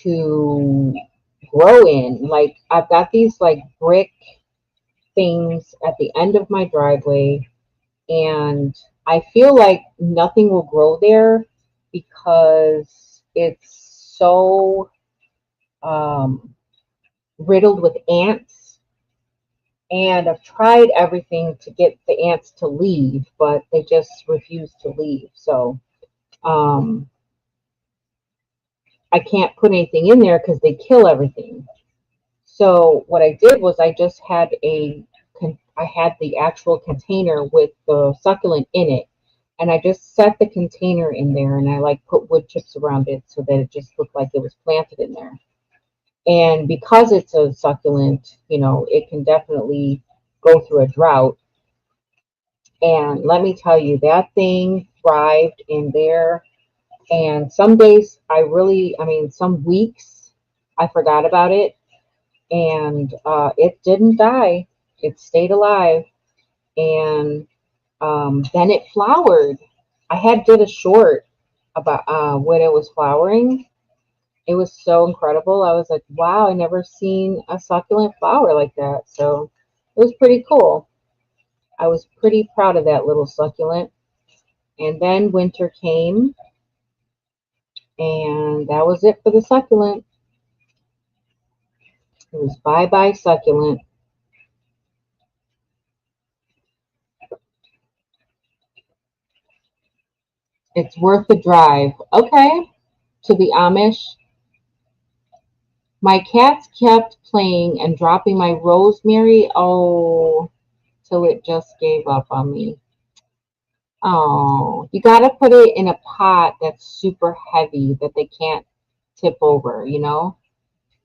to grow in. Like, I've got these like brick things at the end of my driveway, and I feel like nothing will grow there because it's so riddled with ants. And I've tried everything to get the ants to leave, but they just refuse to leave. So I can't put anything in there because they kill everything. So what I did was I I had the actual container with the succulent in it. And I just set the container in there and I like put wood chips around it so that it just looked like it was planted in there. And because it's a succulent, it can definitely go through a drought. And let me tell you, that thing thrived in there. And some days some weeks I forgot about it, and it didn't die. It stayed alive. And then it flowered. I had did a short about when it was flowering. It was so incredible. I was like, wow, I never seen a succulent flower like that. So it was pretty cool. I was pretty proud of that little succulent. And then winter came, and that was it for the succulent. It was bye bye succulent. It's worth the drive. Okay, to the Amish. My cats kept playing and dropping my rosemary. Oh, till it just gave up on me. Oh, you got to put it in a pot that's super heavy that they can't tip over.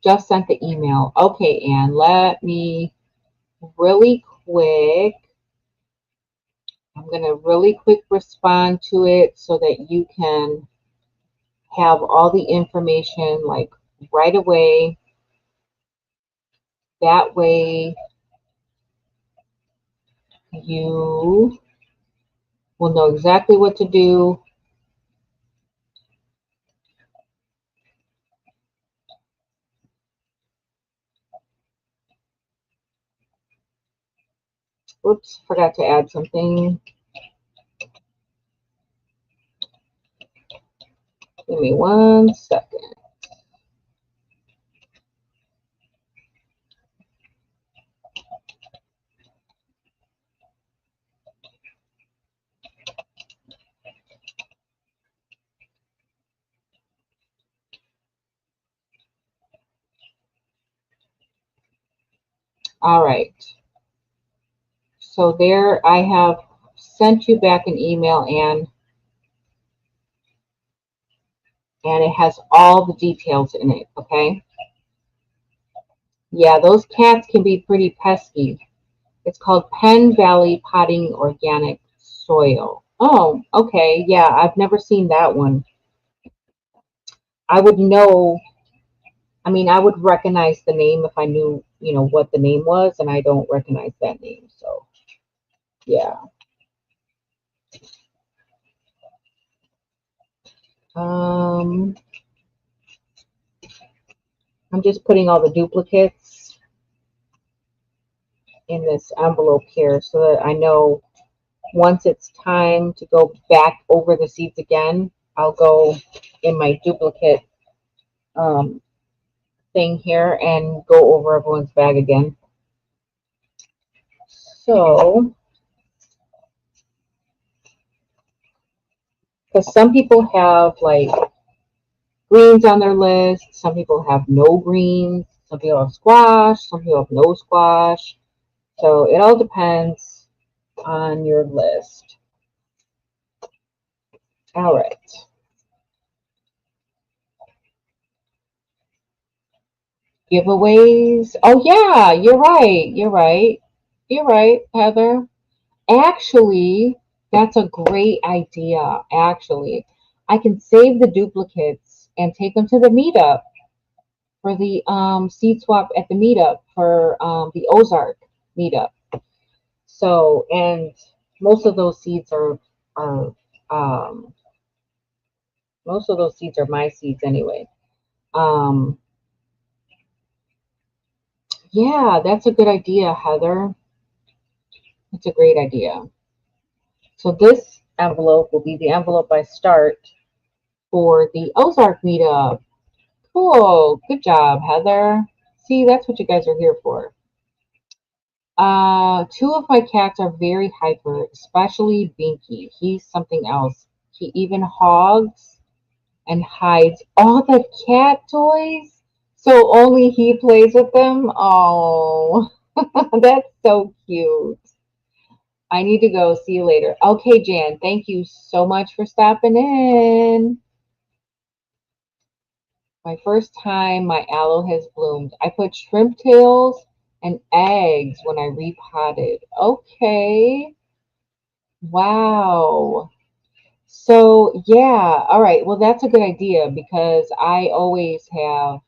Just sent the email. Okay, Anne, let me really quick. I'm going to really quick respond to it so that you can have all the information like right away. That way you will know exactly what to do. Oops, forgot to add something. Give me 1 second. All right. So there I have sent you back an email, and it has all the details in it, okay? Yeah, those cats can be pretty pesky. It's called Penn Valley Potting Organic Soil. Oh, okay. Yeah, I've never seen that one. I would know, I would recognize the name if I knew, what the name was, and I don't recognize that name. So, yeah. Um, I'm just putting all the duplicates in this envelope here so that I know once it's time to go back over the seeds again, I'll go in my duplicate um, thing here and go over everyone's bag again. So, because some people have like greens on their list, some people have no greens, some people have squash, some people have no squash. So it all depends on your list. All right. Giveaways. Oh yeah, you're right. You're right. You're right, Heather. Actually, that's a great idea. Actually, I can save the duplicates and take them to the meetup for the seed swap at the meetup for the Ozark meetup. So, and most of those seeds are um, most of those seeds are my seeds anyway. Um, yeah, that's a good idea, Heather. It's a great idea. So this envelope will be the envelope I start for the Ozark meetup. Cool. Good job, Heather. See, that's what you guys are here for. Two of my cats are very hyper, especially Binky. He's something else. He even hogs and hides all the cat toys, so only he plays with them. Oh. That's so cute. I need to go. See you later. Okay, Jan, thank you so much for stopping in. My first time my aloe has bloomed. I put shrimp tails and eggs when I repotted. Okay. Wow. So, yeah. All right. Well, that's a good idea because I always have,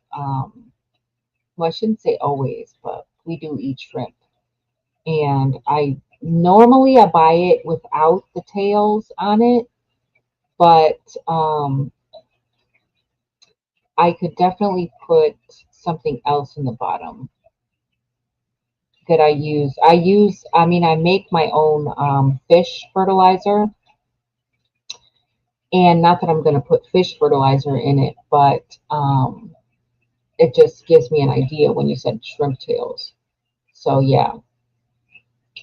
well, I shouldn't say always, but we do eat shrimp. And I buy it without the tails on it, but I could definitely put something else in the bottom that I use. I make my own fish fertilizer, and not that I'm going to put fish fertilizer in it, but it just gives me an idea when you said shrimp tails. So yeah.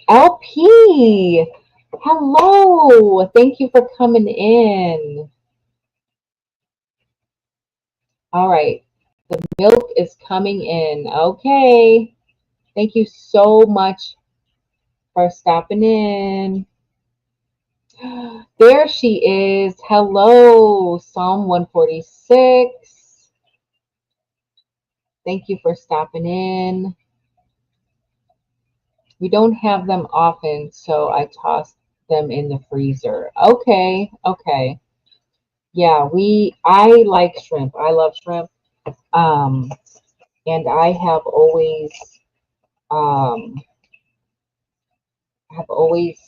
LP, hello. Thank you for coming in. All right. The milk is coming in. Okay. Thank you so much for stopping in. There she is. Hello, Psalm 146. Thank you for stopping in. We don't have them often, so I toss them in the freezer. Okay, okay. Yeah, I like shrimp. I love shrimp. Um, and um have always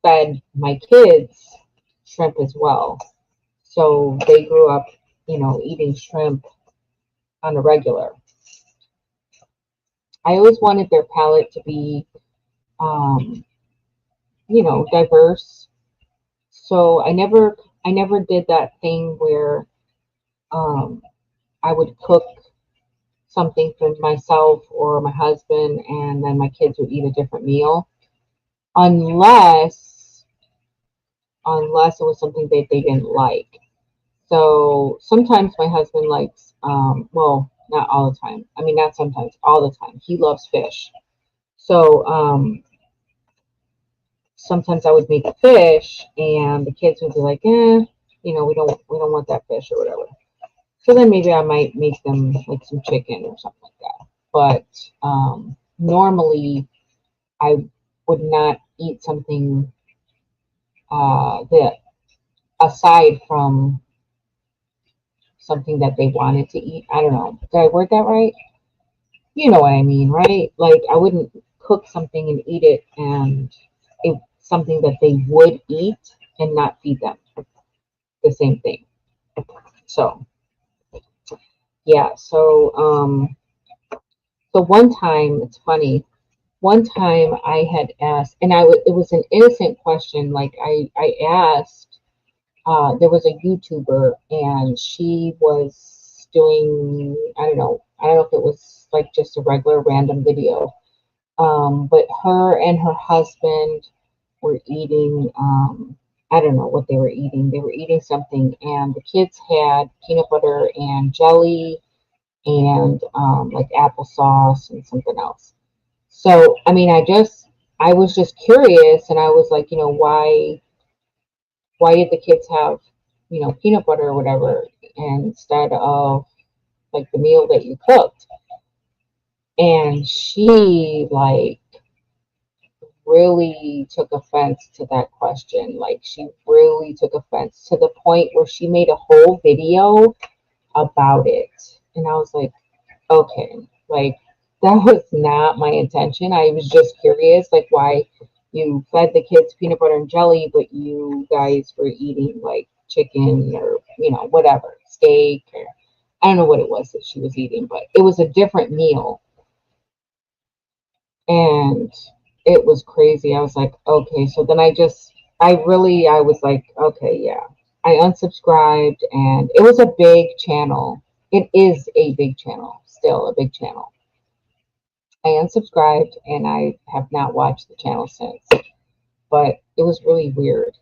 fed my kids shrimp as well. So they grew up, eating shrimp on a regular. I always wanted their palate to be, um, diverse. So I never did that thing where um, I would cook something for myself or my husband, and then my kids would eat a different meal, unless it was something that they didn't like. So sometimes my husband likes, well, not all the time. I mean, not sometimes, all the time. He loves fish. So sometimes I would make fish, and the kids would be like, we don't want that fish or whatever. So then maybe I might make them like some chicken or something like that. But normally I would not eat something that aside from something that they wanted to eat. I don't know. Did I word that right? You know what I mean, right? Like I wouldn't cook something and eat it, and it's something that they would eat and not feed them the same thing. So yeah. So one time, it's funny. One time I had asked, and it was an innocent question. Like I asked, there was a YouTuber, and she was doing, I don't know if it was like just a regular random video. But her and her husband were eating, I don't know what they were eating. They were eating something, and the kids had peanut butter and jelly and like applesauce and something else. So, I mean, I was just curious, and I was like, why did the kids have, peanut butter or whatever instead of like the meal that you cooked? And she like really took offense to that question. Like she really took offense to the point where she made a whole video about it. And I was like, okay, like that was not my intention. I was just curious, like why you fed the kids peanut butter and jelly, but you guys were eating like chicken or, whatever, steak, or I don't know what it was that she was eating, but it was a different meal. And it was crazy. I was like, okay. So then I was like, okay, yeah. I unsubscribed, and it was a big channel. It is a big channel, still a big channel. I unsubscribed, and I have not watched the channel since. But it was really weird.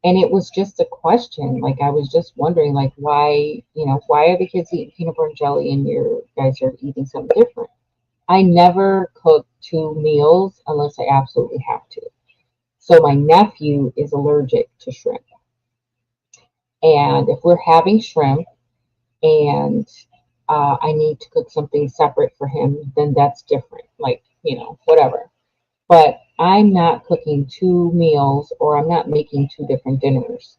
And it was just a question. Like I was just wondering, like, why are the kids eating peanut butter and jelly and you guys are eating something different? I never cook 2 meals unless I absolutely have to. So my nephew is allergic to shrimp. And if we're having shrimp and I need to cook something separate for him, then that's different. Like, whatever. But I'm not cooking 2 meals or I'm not making 2 different dinners.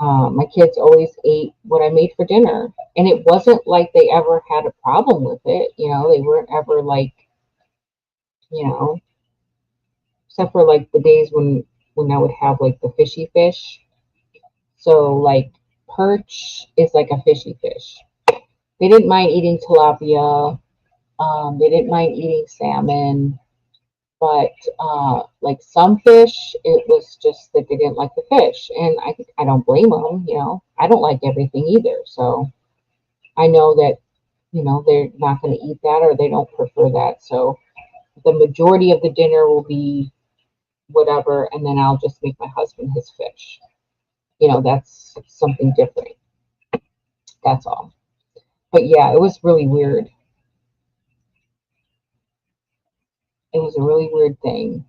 My kids always ate what I made for dinner. And it wasn't like they ever had a problem with it. They weren't ever like, you know, except for like the days when I would have like the fishy fish. So like perch is like a fishy fish. They didn't mind eating tilapia. They didn't mind eating salmon, but like some fish, it was just that they didn't like the fish, and I don't blame them. I don't like everything either, so I know that they're not going to eat that or they don't prefer that. So the majority of the dinner will be whatever, and then I'll just make my husband his fish. That's something different. That's all. But yeah, it was really weird. It was a really weird thing.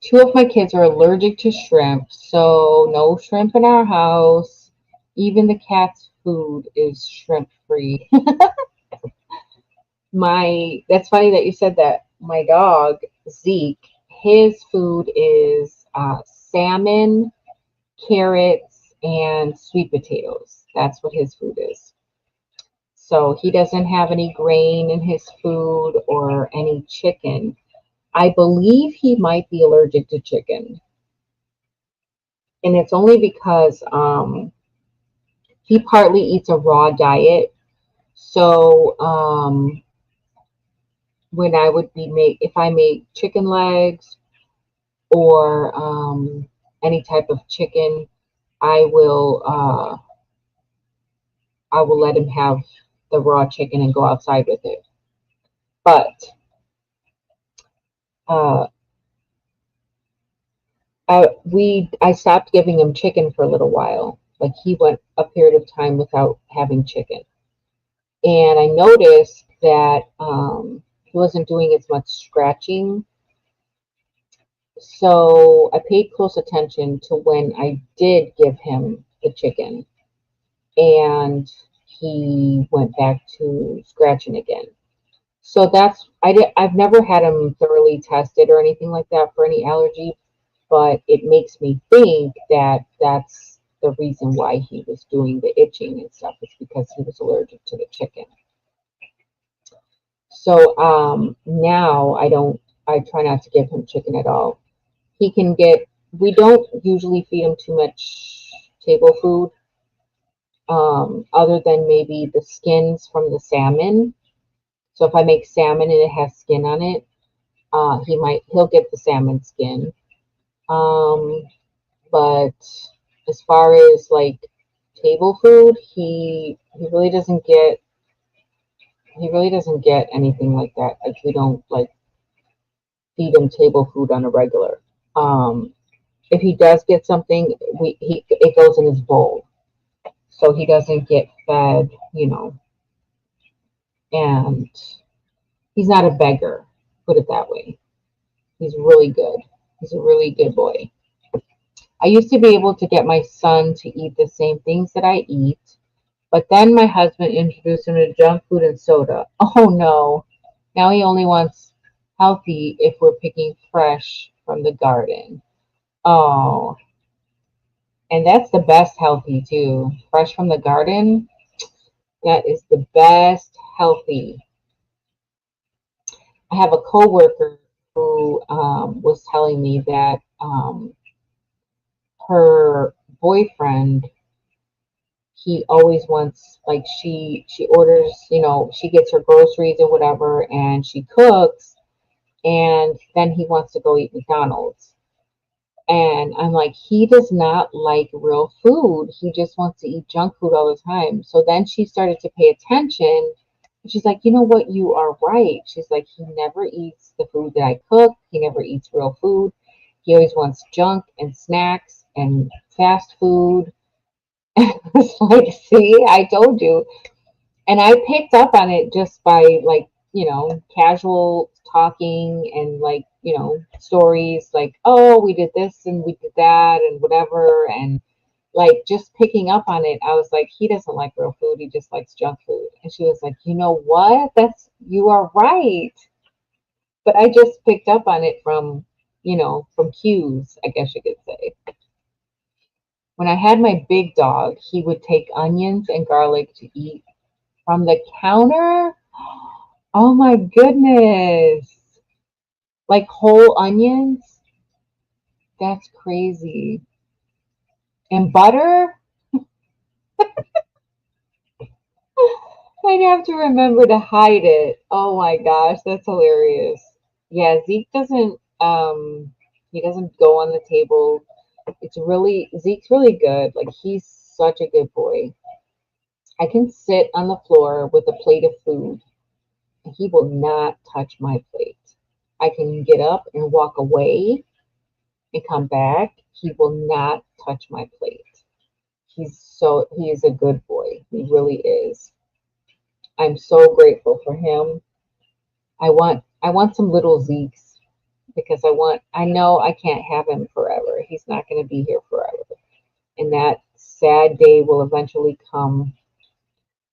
2 of my kids are allergic to shrimp, so no shrimp in our house. Even the cat's food is shrimp free. That's funny that you said that. My dog, Zeke, his food is salmon, carrots, and sweet potatoes. That's what his food is. So he doesn't have any grain in his food or any chicken. I believe he might be allergic to chicken. And it's only because he partly eats a raw diet. So when I would be make if I make chicken legs or any type of chicken, I will uh, I will let him have the raw chicken and go outside with it. But uh, I stopped giving him chicken for a little while. Like he went a period of time without having chicken, and I noticed that he wasn't doing as much scratching. So I paid close attention to when I did give him the chicken, and he went back to scratching again. So I've never had him thoroughly tested or anything like that for any allergy, but it makes me think that that's the reason why he was doing the itching and stuff. It's because he was allergic to the chicken. So now I try not to give him chicken at all. We don't usually feed him too much table food, other than maybe the skins from the salmon. So if I make salmon and it has skin on it, he'll get the salmon skin. Um, but as far as like table food, he really doesn't get anything like that. Like we don't like feed him table food on a regular. Um, if he does get something, it goes in his bowl, so he doesn't get fed. And he's not a beggar, put it that way. He's really good. He's a really good boy. I used to be able to get my son to eat the same things that I eat, but then my husband introduced him to junk food and soda. Oh no. Now he only wants healthy if we're picking fresh from the garden. Oh, and that's the best healthy too. Fresh from the garden, that is the best healthy. I have a coworker who was telling me that her boyfriend, he always wants, like, she orders, she gets her groceries or whatever, and she cooks, and then he wants to go eat McDonald's. And I'm like, he does not like real food. He just wants to eat junk food all the time. So then she started to pay attention. She's like, you know what? You are right. She's like, he never eats the food that I cook. He never eats real food. He always wants junk and snacks and fast food. It's like, see, I told you. And I picked up on it just by like, casual talking and like, stories like, oh, we did this and we did that and whatever. And like just picking up on it, I was like, he doesn't like real food. He just likes junk food. And she was like, you know what? You are right. But I just picked up on it from, from cues, I guess you could say. When I had my big dog, he would take onions and garlic to eat from the counter. Oh my goodness. Like whole onions? That's crazy. And butter? I'd have to remember to hide it. Oh my gosh, that's hilarious. Yeah, he doesn't go on the table. Zeke's really good. Like he's such a good boy. I can sit on the floor with a plate of food and he will not touch my plate. I can get up and walk away and come back. He will not touch my plate. He is a good boy. He really is. I'm so grateful for him. I want some little Zeeks because I know I can't have him forever. He's not going to be here forever. And that sad day will eventually come.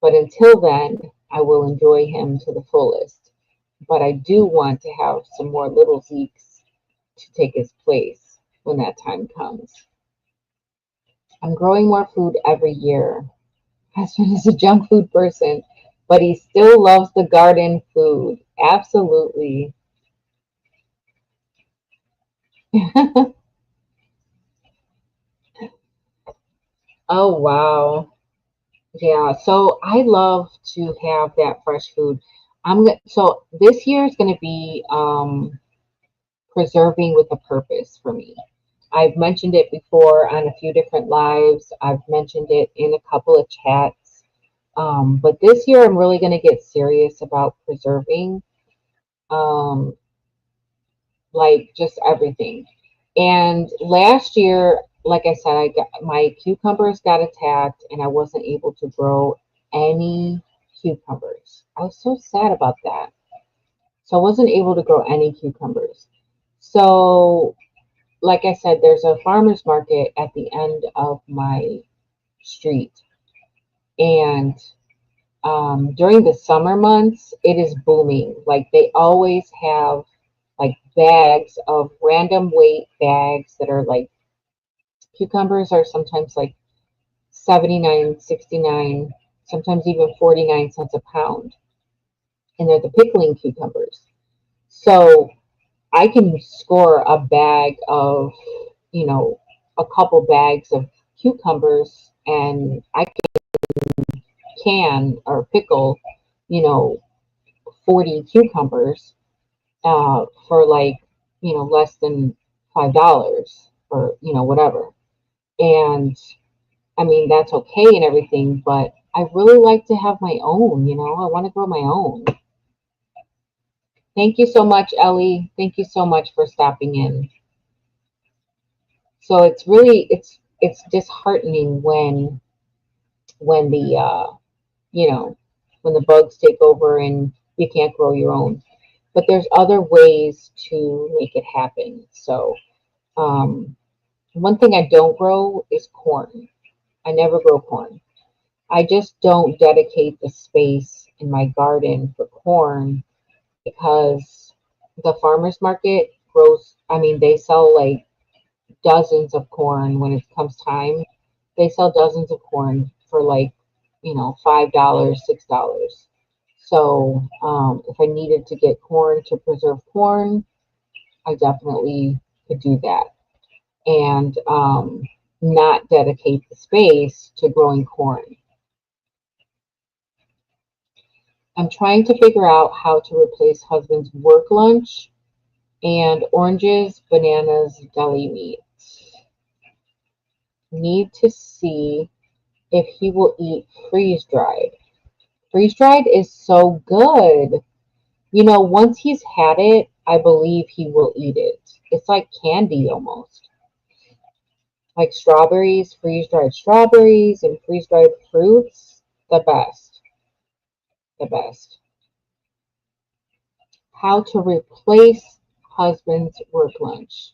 But until then, I will enjoy him to the fullest. But I do want to have some more little Zeeks to take his place when that time comes. I'm growing more food every year. Husband is a junk food person, but he still loves the garden food. Absolutely. Oh, wow. Yeah, so I love to have that fresh food. So this year is going to be preserving with a purpose for me. I've mentioned it before on a few different lives. I've mentioned it in a couple of chats. But this year I'm really going to get serious about preserving, um, like just everything. And last year, like I said, I got my cucumbers got attacked and I wasn't able to grow any cucumbers. I was so sad about that. So I wasn't able to grow any cucumbers. So, like I said, there's a farmer's market at the end of my street. And during the summer months, it is booming. Like they always have like bags of random weight bags that are like cucumbers are sometimes like 79, 69, sometimes even 49 cents a pound. And they're the pickling cucumbers. So I can score a bag of, you know, a couple bags of cucumbers and I can or pickle, you know, 40 cucumbers for like, less than $5 or, whatever. And I mean, that's okay and everything, but I really like to have my own, I want to grow my own. Thank you so much, Ellie. Thank you so much for stopping in. So it's disheartening when the you know when the bugs take over and you can't grow your own. But there's other ways to make it happen. So um, one thing I don't grow is corn. I never grow corn. I just don't dedicate the space in my garden for corn because the farmers market grows, I mean, they sell like dozens of corn when it comes time. They sell dozens of corn for like, $5, $6. So if I needed to get corn to preserve corn, I definitely could do that and not dedicate the space to growing corn. I'm trying to figure out how to replace husband's work lunch and oranges, bananas, deli meat. Need to see if he will eat freeze dried. Freeze dried is so good. Once he's had it, I believe he will eat it. It's like candy almost. Like strawberries, freeze dried strawberries, and freeze dried fruits, the best. the best. How to replace husband's work lunch.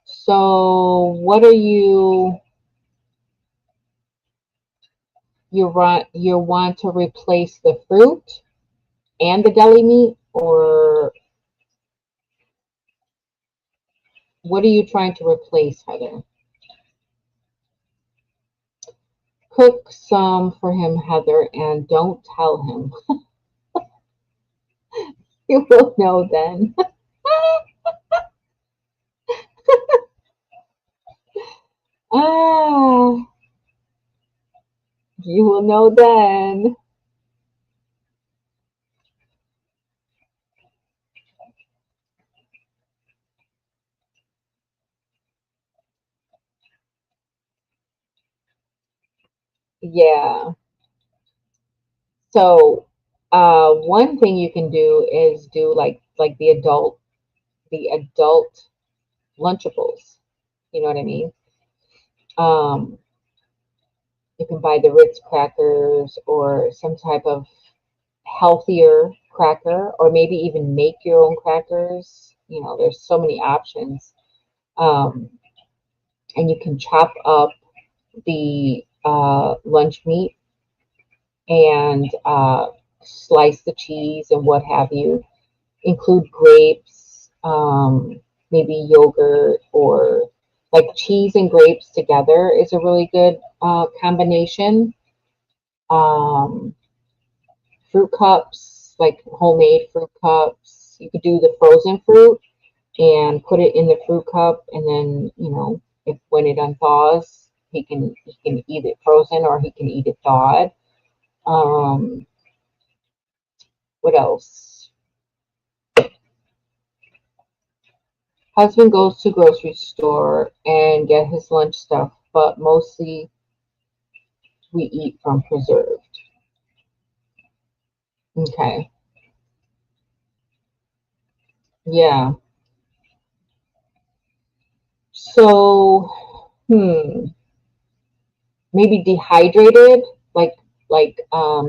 So what are you want to replace the fruit and the deli meat, or what are you trying to replace, Heather? Cook some for him, Heather, and don't tell him. You will know then. Ah, you will know then. Yeah. So, one thing you can do is do like the adult Lunchables. You know what I mean? Um, you can buy the Ritz crackers or some type of healthier cracker, or maybe even make your own crackers. You know, there's so many options. Um, and you can chop up the lunch meat and slice the cheese and what have you. Include grapes, maybe yogurt, or like cheese and grapes together is a really good combination. Um, Fruit cups, like homemade fruit cups. You could do the frozen fruit and put it in the fruit cup, and then if when it unthaws, he can eat it frozen or he can eat it thawed. Um, what else? Husband goes to grocery store and get his lunch stuff, but mostly we eat from preserved. Okay. Yeah. So, maybe dehydrated,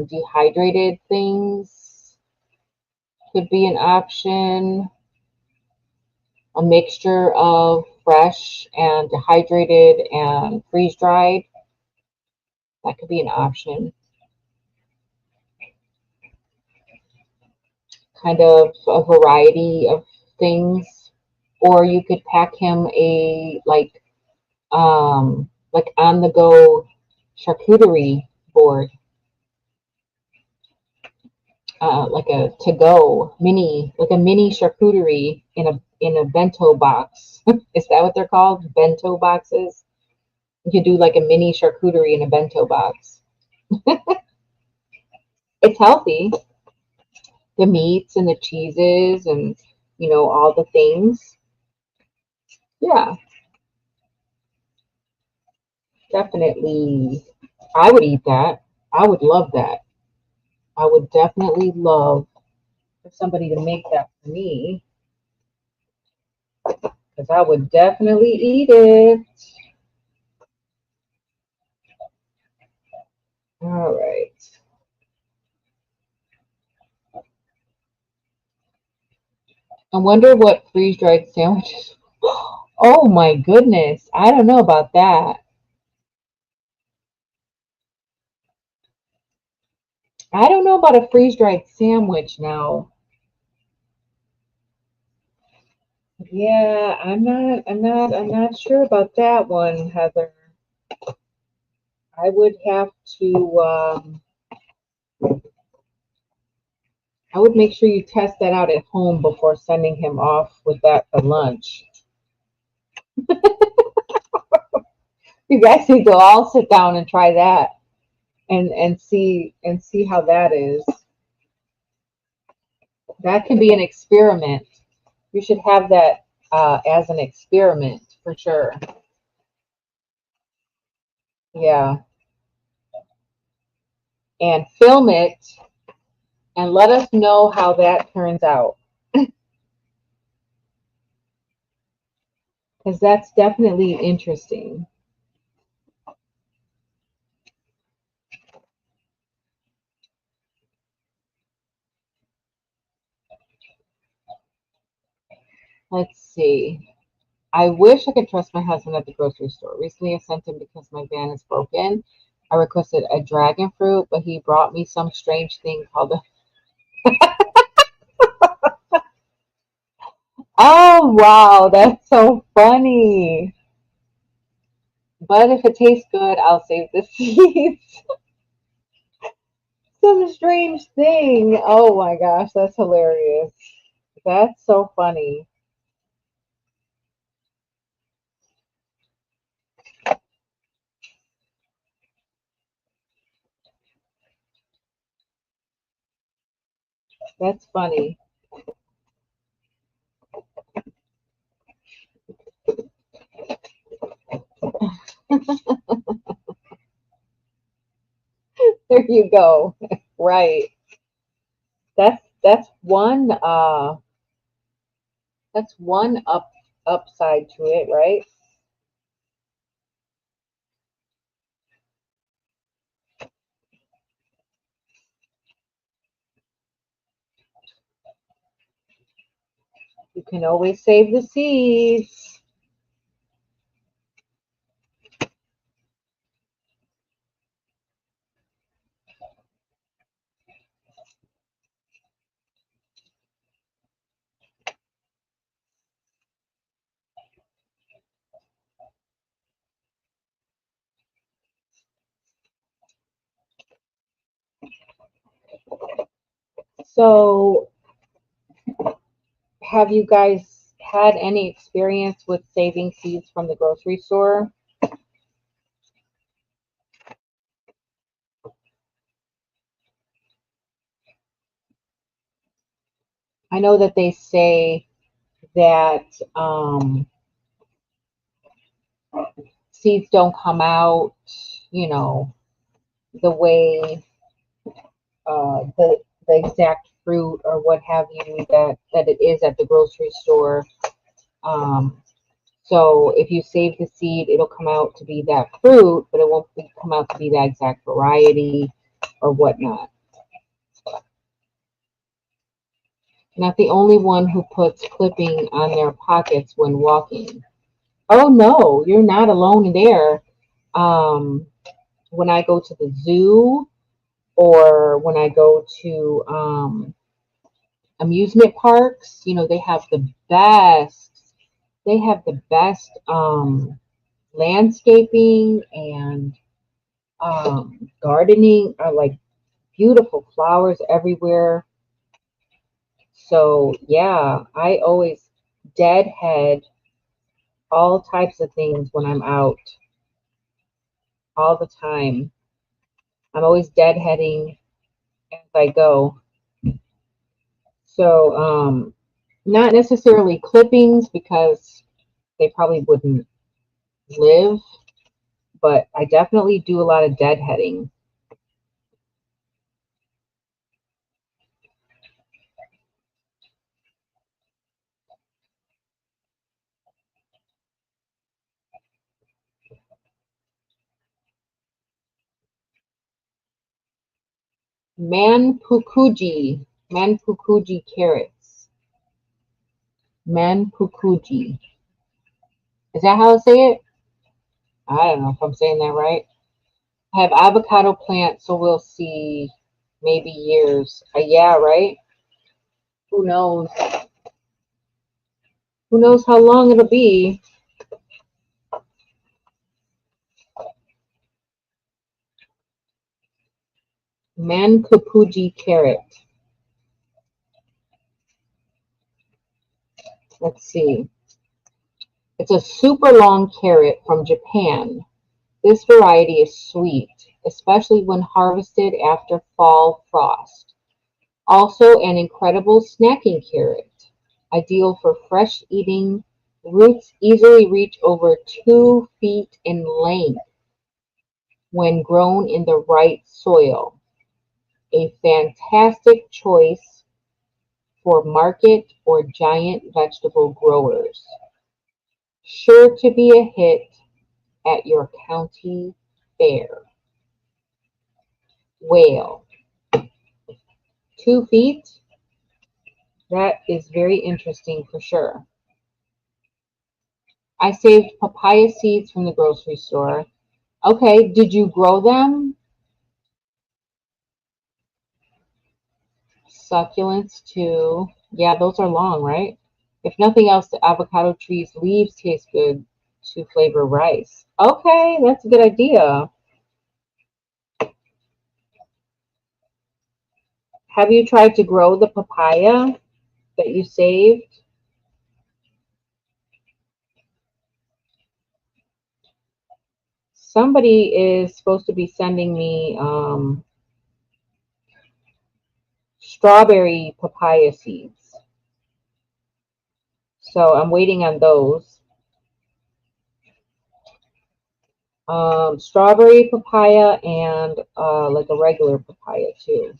dehydrated things could be an option. A mixture of fresh and dehydrated and freeze dried, that could be an option. Kind of a variety of things. Or you could pack him a like on the go charcuterie board, like a to go mini, like a mini charcuterie in a bento box. Is that what they're called? Bento boxes? You could do like a mini charcuterie in a bento box. It's healthy. The meats and the cheeses and all the things. Yeah, definitely. I would eat that. I would love that. I would definitely love for somebody to make that for me, because I would definitely eat it. All right. I wonder what freeze dried sandwiches. Oh my goodness. I don't know about that. I don't know about a freeze dried sandwich now. Yeah, I'm not sure about that one, Heather. I would have to, I would make sure you test that out at home before sending him off with that for lunch. You guys need to all sit down and try that and see how that is. That can be an experiment. You should have that as an experiment for sure. Yeah, and film it and let us know how that turns out, because that's definitely interesting. Let's see. I wish I could trust my husband at the grocery store. Recently, I sent him because my van is broken. I requested a dragon fruit, but he brought me some strange thing called a. Oh, wow, that's so funny. But if it tastes good, I'll save the seeds. Some strange thing. Oh my gosh, that's hilarious. That's so funny. That's funny. There you go. Right. That's one upside to it, right? You can always save the seeds. So, have you guys had any experience with saving seeds from the grocery store? I know that they say that seeds don't come out, you know, the way the exact fruit or what have you that it is at the grocery store. Um, so if you save the seed, it'll come out to be that fruit, but it won't come out to be that exact variety or whatnot. Not the only one who puts clipping on their pockets when walking. Oh no, you're not alone there. Um, when I go to the zoo or when I go to amusement parks, they have the best landscaping and gardening are like beautiful flowers everywhere. So yeah, I always deadhead all types of things when I'm out all the time. I'm always deadheading as I go. So not necessarily clippings because they probably wouldn't live, but I definitely do a lot of deadheading. Manpukuji, Manpukuji carrots, Manpukuji. Is that how I say it? I don't know if I'm saying that right. I have avocado plants, so we'll see. Maybe years. Yeah, right. Who knows? Who knows how long it'll be? Manpukuji carrot. Let's see. It's a super long carrot from Japan. This variety is sweet, especially when harvested after fall frost. Also an incredible snacking carrot, ideal for fresh eating. Roots easily reach over 2 feet in length when grown in the right soil. A fantastic choice for market or giant vegetable growers. Sure to be a hit at your county fair. Whale. 2 feet? That is very interesting for sure. I saved papaya seeds from the grocery store. Okay, did you grow them? Succulents too. Yeah, those are long, right? If nothing else, the avocado tree's leaves taste good to flavor rice. Okay, that's a good idea. Have you tried to grow the papaya that you saved? Somebody is supposed to be sending me strawberry papaya seeds. So I'm waiting on those. Strawberry papaya and like a regular papaya too.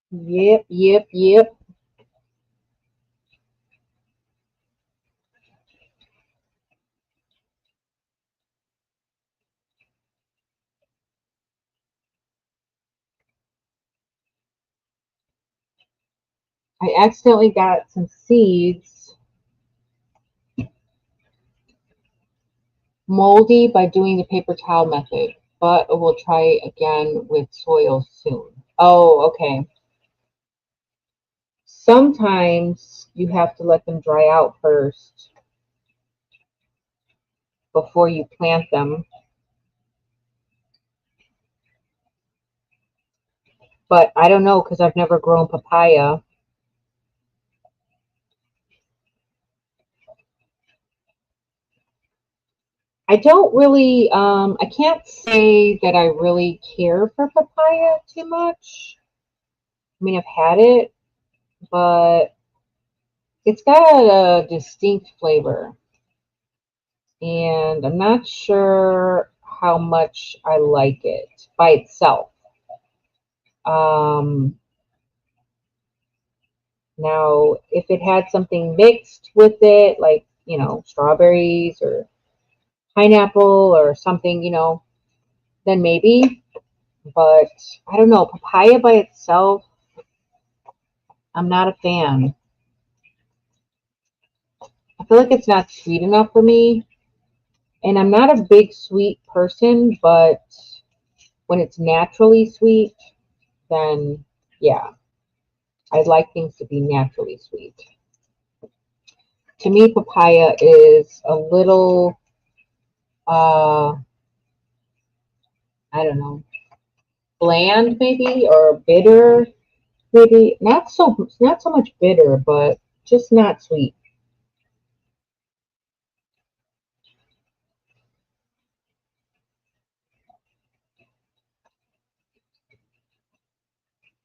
Yep, yep, yep. I accidentally got some seeds moldy by doing the paper towel method, but we'll try again with soil soon. Oh, okay. Sometimes you have to let them dry out first before you plant them. But I don't know because I've never grown papaya. I don't really, I can't say that I really care for papaya too much. I mean, I've had it, but it's got a distinct flavor, and I'm not sure how much I like it by itself. Um, Now, if it had something mixed with it, like, strawberries or pineapple or something, then maybe. But I don't know. Papaya by itself, I'm not a fan. I feel like it's not sweet enough for me. And I'm not a big sweet person, but when it's naturally sweet, then yeah, I'd like things to be naturally sweet. To me, papaya is a little, I don't know, bland maybe or bitter maybe. Not so much bitter, but just not sweet.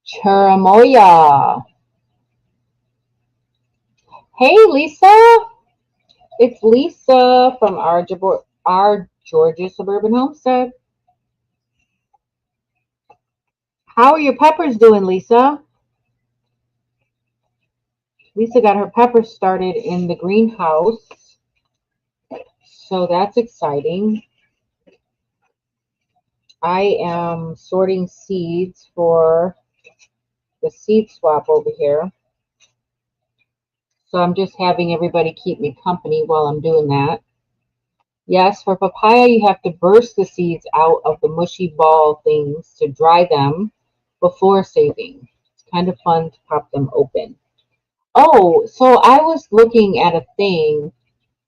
Charamoya. Hey Lisa, it's Lisa from our Georgia Suburban Homestead. How are your peppers doing, Lisa? Lisa got her peppers started in the greenhouse, so that's exciting. I am sorting seeds for the seed swap over here. So I'm just having everybody keep me company while I'm doing that. Yes, for papaya, you have to burst the seeds out of the mushy ball things to dry them before saving. It's kind of fun to pop them open. Oh, so I was looking at a thing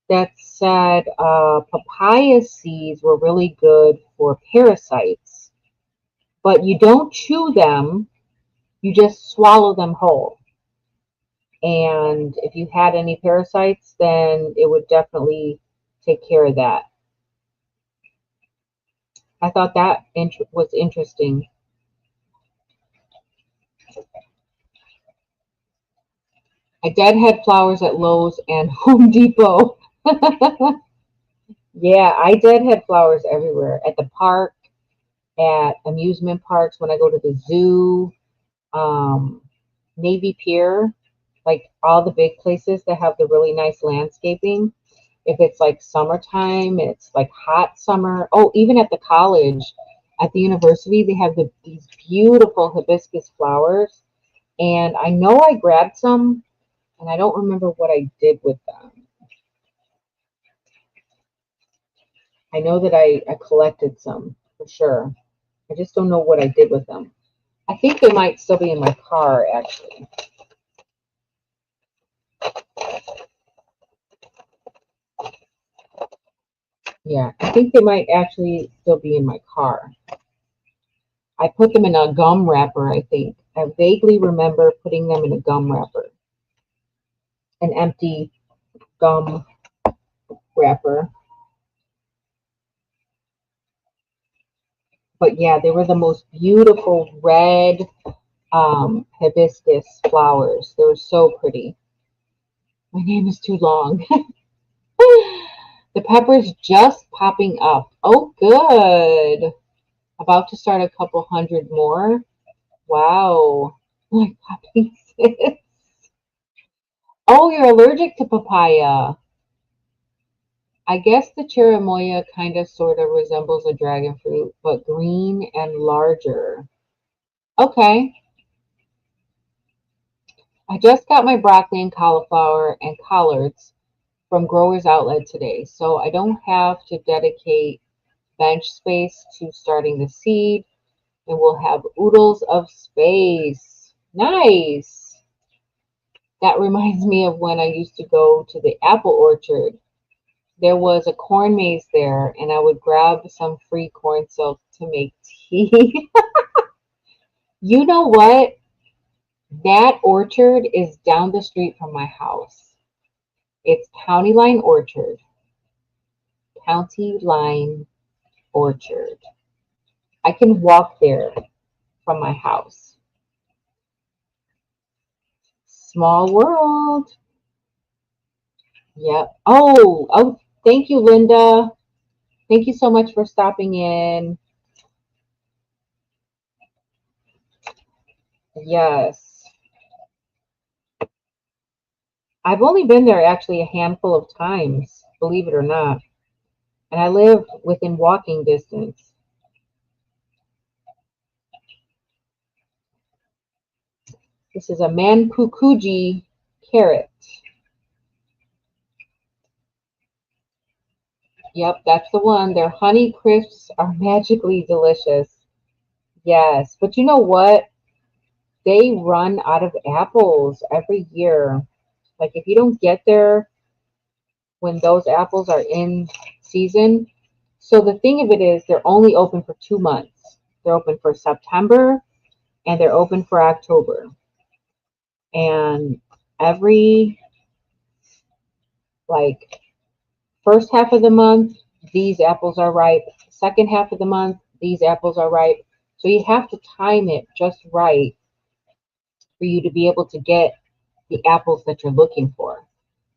that said papaya seeds were really good for parasites, but you don't chew them, you just swallow them whole. And if you had any parasites, then it would definitely take care of that. I thought that was interesting. I deadhead flowers at Lowe's and Home Depot. Yeah, I deadhead flowers everywhere. At the park, at amusement parks, when I go to the zoo, um, Navy Pier, like all the big places that have the really nice landscaping. if it's like summertime, it's like hot summer. Oh, even at the college, at the university, they have these beautiful hibiscus flowers. And I know I grabbed some, and I don't remember what I did with them. I know that I collected some for sure. I just don't know what I did with them. I think they might still be in my car, actually. Yeah, I think they might actually still be in my car. I put them in a gum wrapper, I think. I vaguely remember putting them in a gum wrapper, an empty gum wrapper. But yeah, they were the most beautiful red hibiscus flowers. They were so pretty. My name is too long. The pepper's just popping up. Oh, good. About to start a couple hundred more. Wow. Like popping sis. Oh, you're allergic to papaya. I guess the cherimoya kind of sort of resembles a dragon fruit, but green and larger. Okay. I just got my broccoli and cauliflower and collards from Growers Outlet today, so I don't have to dedicate bench space to starting the seed, and we'll have oodles of space. Nice. That reminds me of when I used to go to the apple orchard. There was a corn maze there, and I would grab some free corn silk to make tea. You know what? That orchard is down the street from my house. It's County Line Orchard. County Line Orchard. I can walk there from my house. Small world. Yep. Oh, thank you, Linda. Thank you so much for stopping in. Yes. I've only been there actually a handful of times, believe it or not. And I live within walking distance. This is a manpukuji carrot. Yep, that's the one. Their honey crisps are magically delicious. Yes, but you know what? They run out of apples every year. Like if you don't get there when those apples are in season. So the thing of it is they're only open for 2 months. They're open for September and they're open for October. And every like first half of the month, these apples are ripe. Second half of the month, these apples are ripe. So you have to time it just right for you to be able to get the apples that you're looking for.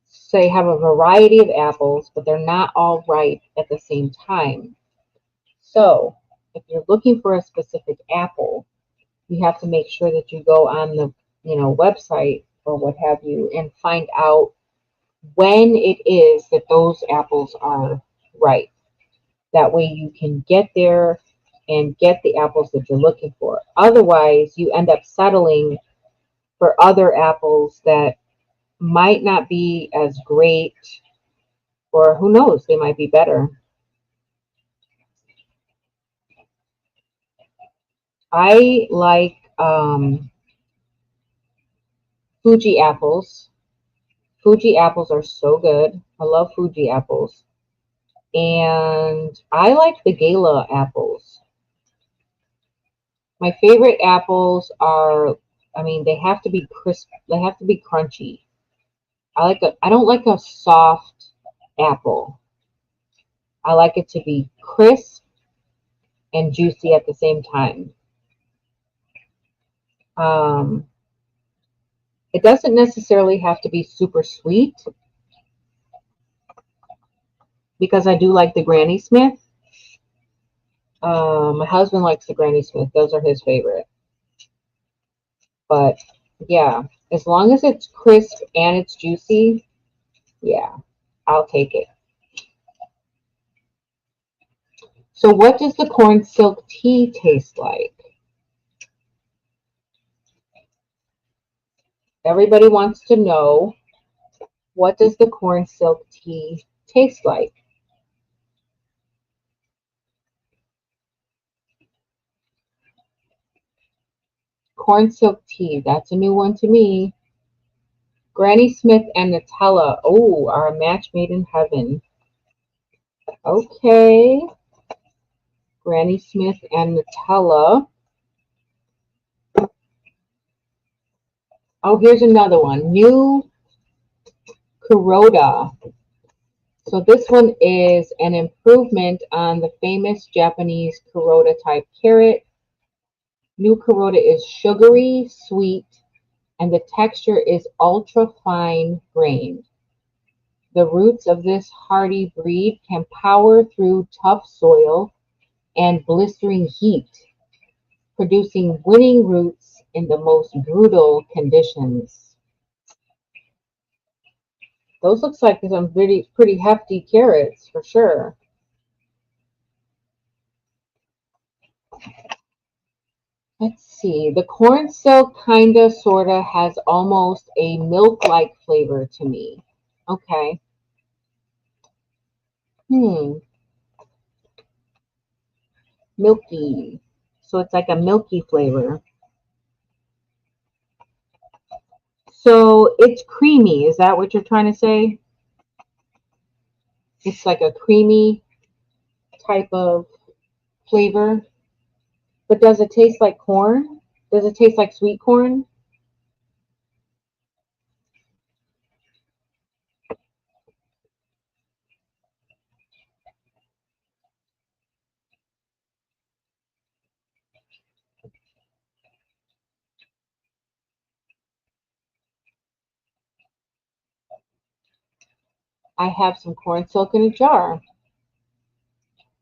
So you have a variety of apples, but they're not all ripe at the same time. So if you're looking for a specific apple, you have to make sure that you go on the website or what have you and find out when it is that those apples are ripe. That way you can get there and get the apples that you're looking for. Otherwise, you end up settling for other apples that might not be as great, or who knows, they might be better. I like Fuji apples. Fuji apples are so good. I love Fuji apples. And I like the Gala apples. My favorite apples are, I mean, they have to be crisp. They have to be crunchy. I don't like a soft apple. I like it to be crisp and juicy at the same time. Um, it doesn't necessarily have to be super sweet because I do like the Granny Smith. My husband likes the Granny Smith. Those are his favorite. But yeah, as long as it's crisp and it's juicy, yeah, I'll take it. So what does the corn silk tea taste like? Everybody wants to know, what does the corn silk tea taste like? Corn silk tea, that's a new one to me. Granny Smith and Nutella, oh, are a match made in heaven. Okay, Granny Smith and Nutella. Oh, here's another one. New Kuroda. So this one is an improvement on the famous Japanese Kuroda type carrot. New Kuroda is sugary, sweet, and the texture is ultra fine grained. The roots of this hardy breed can power through tough soil and blistering heat, producing winning roots in the most brutal conditions. Those looks like some pretty hefty carrots for sure. Let's see. The corn silk kinda sorta has almost a milk-like flavor to me. Okay. Hmm. Milky. So it's like a milky flavor. So it's creamy. Is that what you're trying to say? It's like a creamy type of flavor. But does it taste like corn? Does it taste like sweet corn? I have some corn silk in a jar.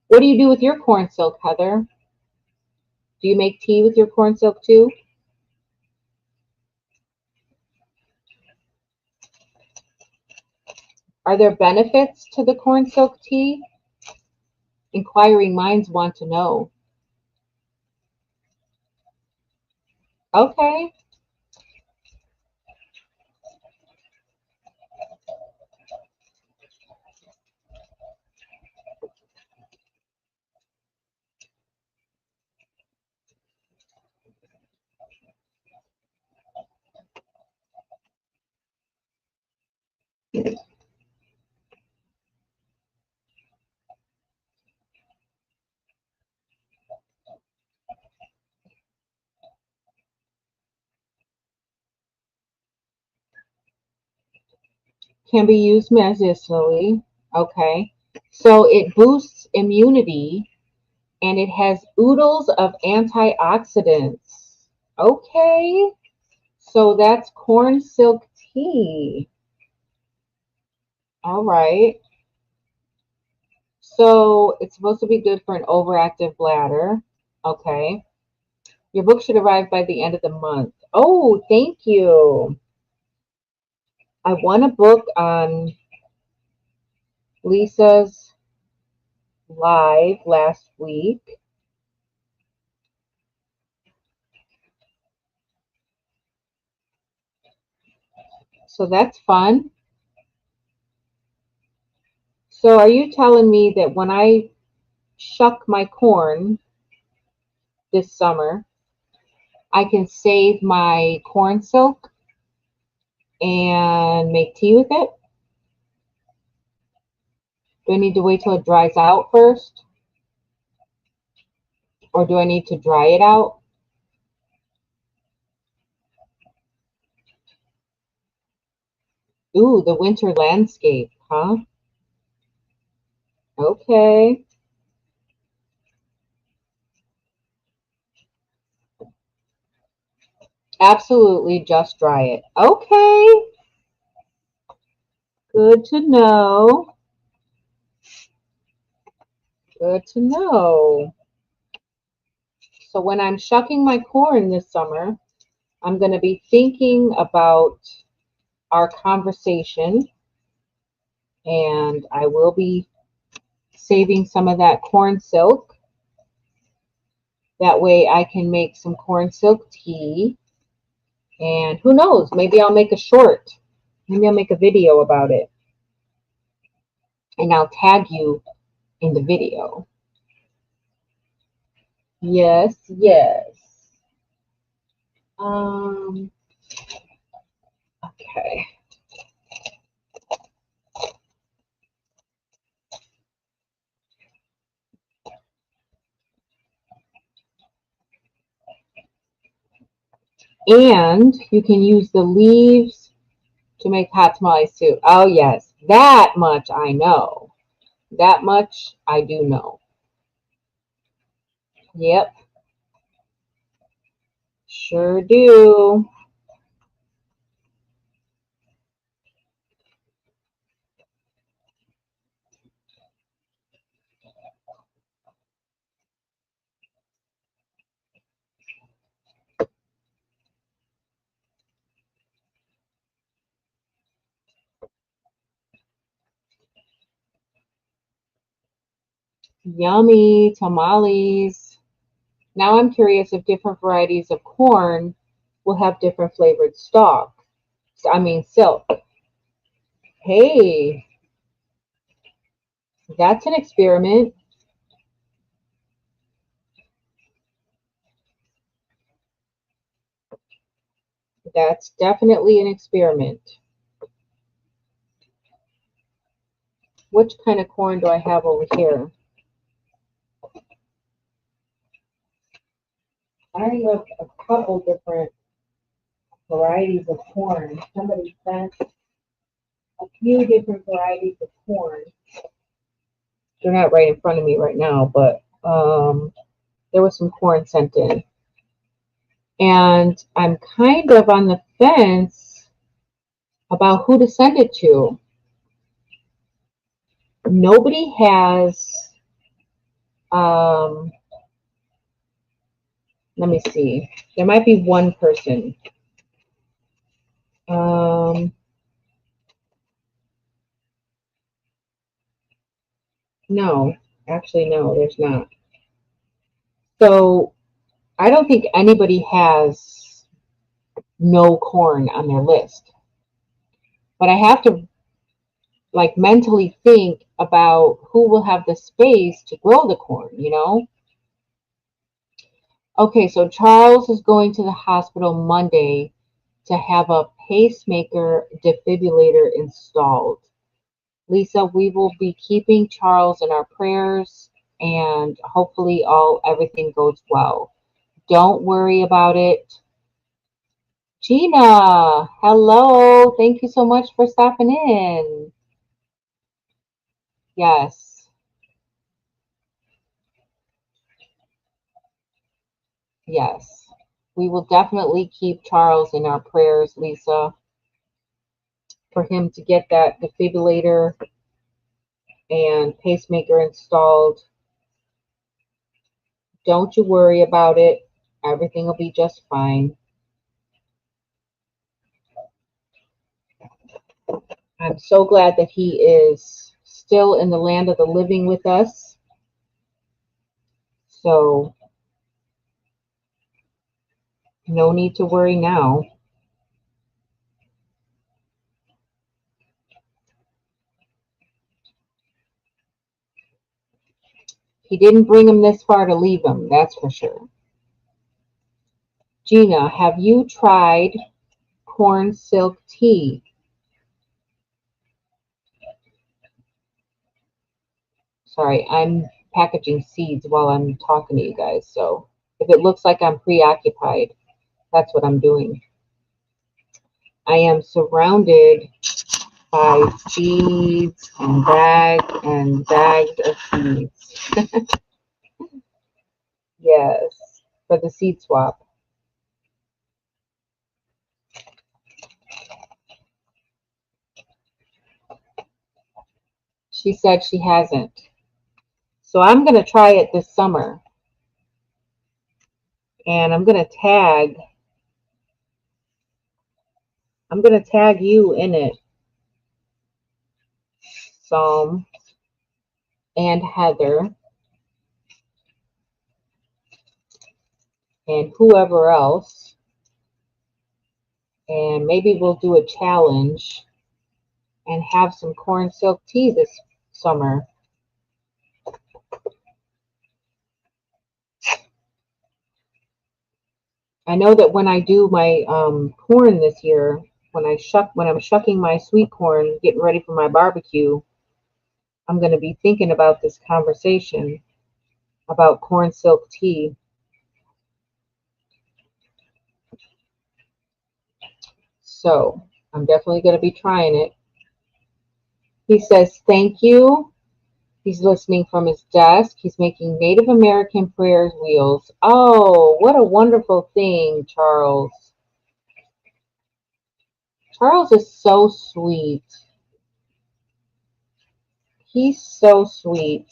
What do you do with your corn silk, Heather? Do you make tea with your corn silk too? Are there benefits to the corn silk tea? Inquiring minds want to know. Okay. Can be used medicinally. Okay. So it boosts immunity and it has oodles of antioxidants. Okay. So that's corn silk tea. All right. So it's supposed to be good for an overactive bladder. Okay. Your book should arrive by the end of the month. Oh, thank you. I won a book on Lisa's live last week. So that's fun. So are you telling me that when I shuck my corn this summer, I can save my corn silk and make tea with it? Do I need to wait till it dries out first? Or do I need to dry it out? Ooh, the winter landscape, huh? Okay. Absolutely just dry it. Okay. Good to know. Good to know. So when I'm shucking my corn this summer, I'm going to be thinking about our conversation and I will be saving some of that corn silk. That way I can make some corn silk tea. And who knows, maybe I'll make a short. Maybe I'll make a video about it. And I'll tag you in the video. Yes, yes. Okay. And you can use the leaves to make hot tamales too. Oh yes, that much I know. That much I do know. Yep, sure do. Yummy tamales. Now I'm curious if different varieties of corn will have different flavored stalk. I mean silk. Hey, that's an experiment. That's definitely an experiment. Which kind of corn do I have over here? I have a couple different varieties of corn. Somebody sent a few different varieties of corn. They're not right in front of me right now, but there was some corn sent in. And I'm kind of on the fence about who to send it to. Nobody has, let me see. There might be one person. No, actually, no, there's not. So I don't think anybody has no corn on their list. But I have to like mentally think about who will have the space to grow the corn, you know? Okay, so Charles is going to the hospital Monday to have a pacemaker defibrillator installed. Lisa, we will be keeping Charles in our prayers and hopefully everything goes well. Don't worry about it. Gina, hello. Thank you so much for stopping in. Yes, yes. We will definitely keep Charles in our prayers, Lisa, for him to get that defibrillator and pacemaker installed. Don't you worry about it. Everything will be just fine. I'm so glad that he is still in the land of the living with us. So, no need to worry now. He didn't bring him this far to leave him, that's for sure. Gina, have you tried corn silk tea? Sorry, I'm packaging seeds while I'm talking to you guys. So if it looks like I'm preoccupied, that's what I'm doing. I am surrounded by seeds and bags of seeds. Yes, for the seed swap. She said she hasn't. So I'm going to try it this summer. And I'm going to tag you in it, Psalm. and Heather and whoever else. And maybe we'll do a challenge and have some corn silk tea this summer. I know that when I do my corn this year, when I'm shucking my sweet corn, getting ready for my barbecue, I'm going to be thinking about this conversation about corn silk tea. So I'm definitely going to be trying it. He says, thank you. He's listening from his desk. He's making Native American prayers wheels. Oh, what a wonderful thing, Charles. Charles is so sweet. He's so sweet.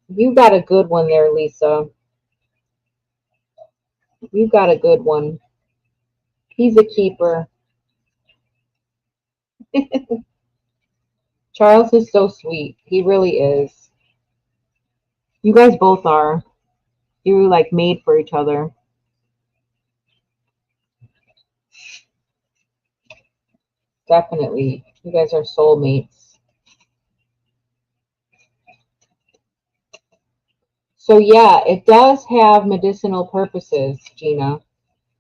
You got a good one there, Lisa. You got a good one. He's a keeper. Charles is so sweet. He really is. You guys both are. You're like made for each other. Definitely. You guys are soulmates. So yeah, it does have medicinal purposes, Gina.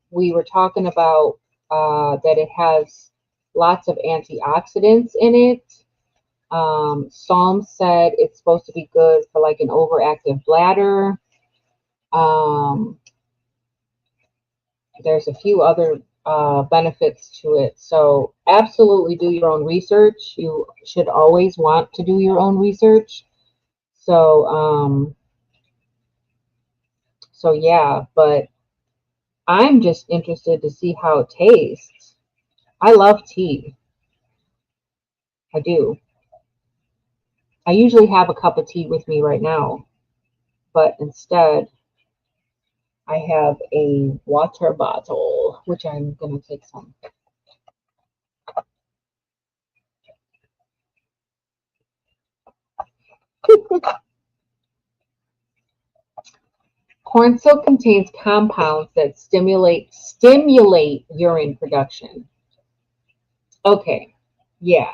We were talking about that it has lots of antioxidants in it. Psalm said it's supposed to be good for like an overactive bladder. Um, there's a few other benefits to it. So absolutely do your own research. You should always want to do your own research. So, so yeah, but I'm just interested to see how it tastes. I love tea. I do. I usually have a cup of tea with me right now, but instead I have a water bottle, which I'm going to take some. Corn silk contains compounds that stimulate urine production. Okay, yeah,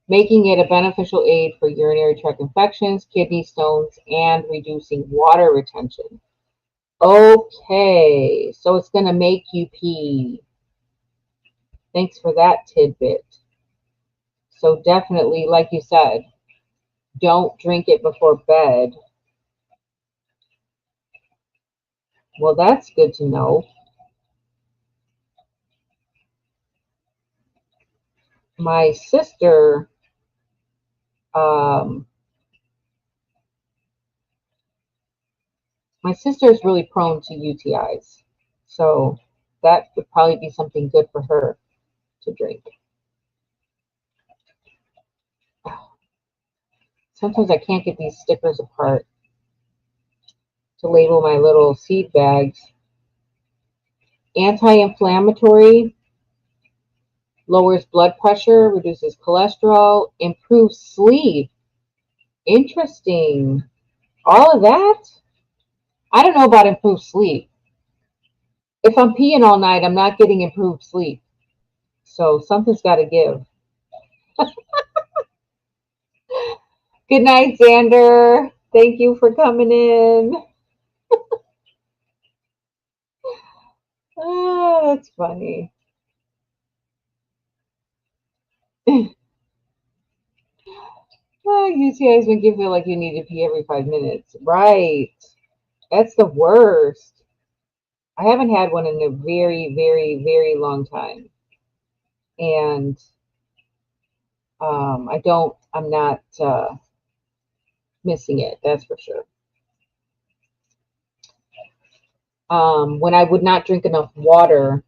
making it a beneficial aid for urinary tract infections, kidney stones, and reducing water retention. Okay, so it's going to make you pee. Thanks for that tidbit. So definitely, like you said, don't drink it before bed. Well, that's good to know. My sister, um, my sister is really prone to UTIs, so that would probably be something good for her to drink. Sometimes I can't get these stickers apart to label my little seed bags. Anti-inflammatory, lowers blood pressure, reduces cholesterol, improves sleep. Interesting. All of that? I don't know about improved sleep. If I'm peeing all night, I'm not getting improved sleep. So something's got to give. Good night, Xander. Thank you for coming in. Oh, that's funny. UTIs make you feel like you need to pee every 5 minutes. Right. That's the worst. I haven't had one in a very, very, very long time. And I'm not missing it. That's for sure. When I would not drink enough water,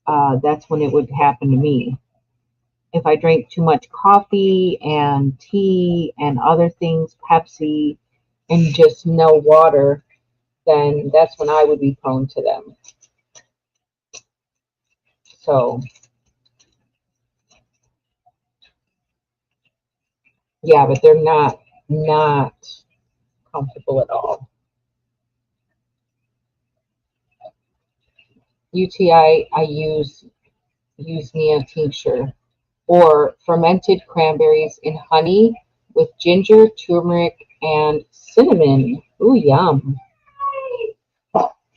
that's when it would happen to me. If I drank too much coffee and tea and other things, Pepsi, and just no water, then that's when I would be prone to them. So, yeah, but they're not not comfortable at all. UTI, I use Usnea tincture or fermented cranberries in honey with ginger, turmeric, and cinnamon. Ooh, yum.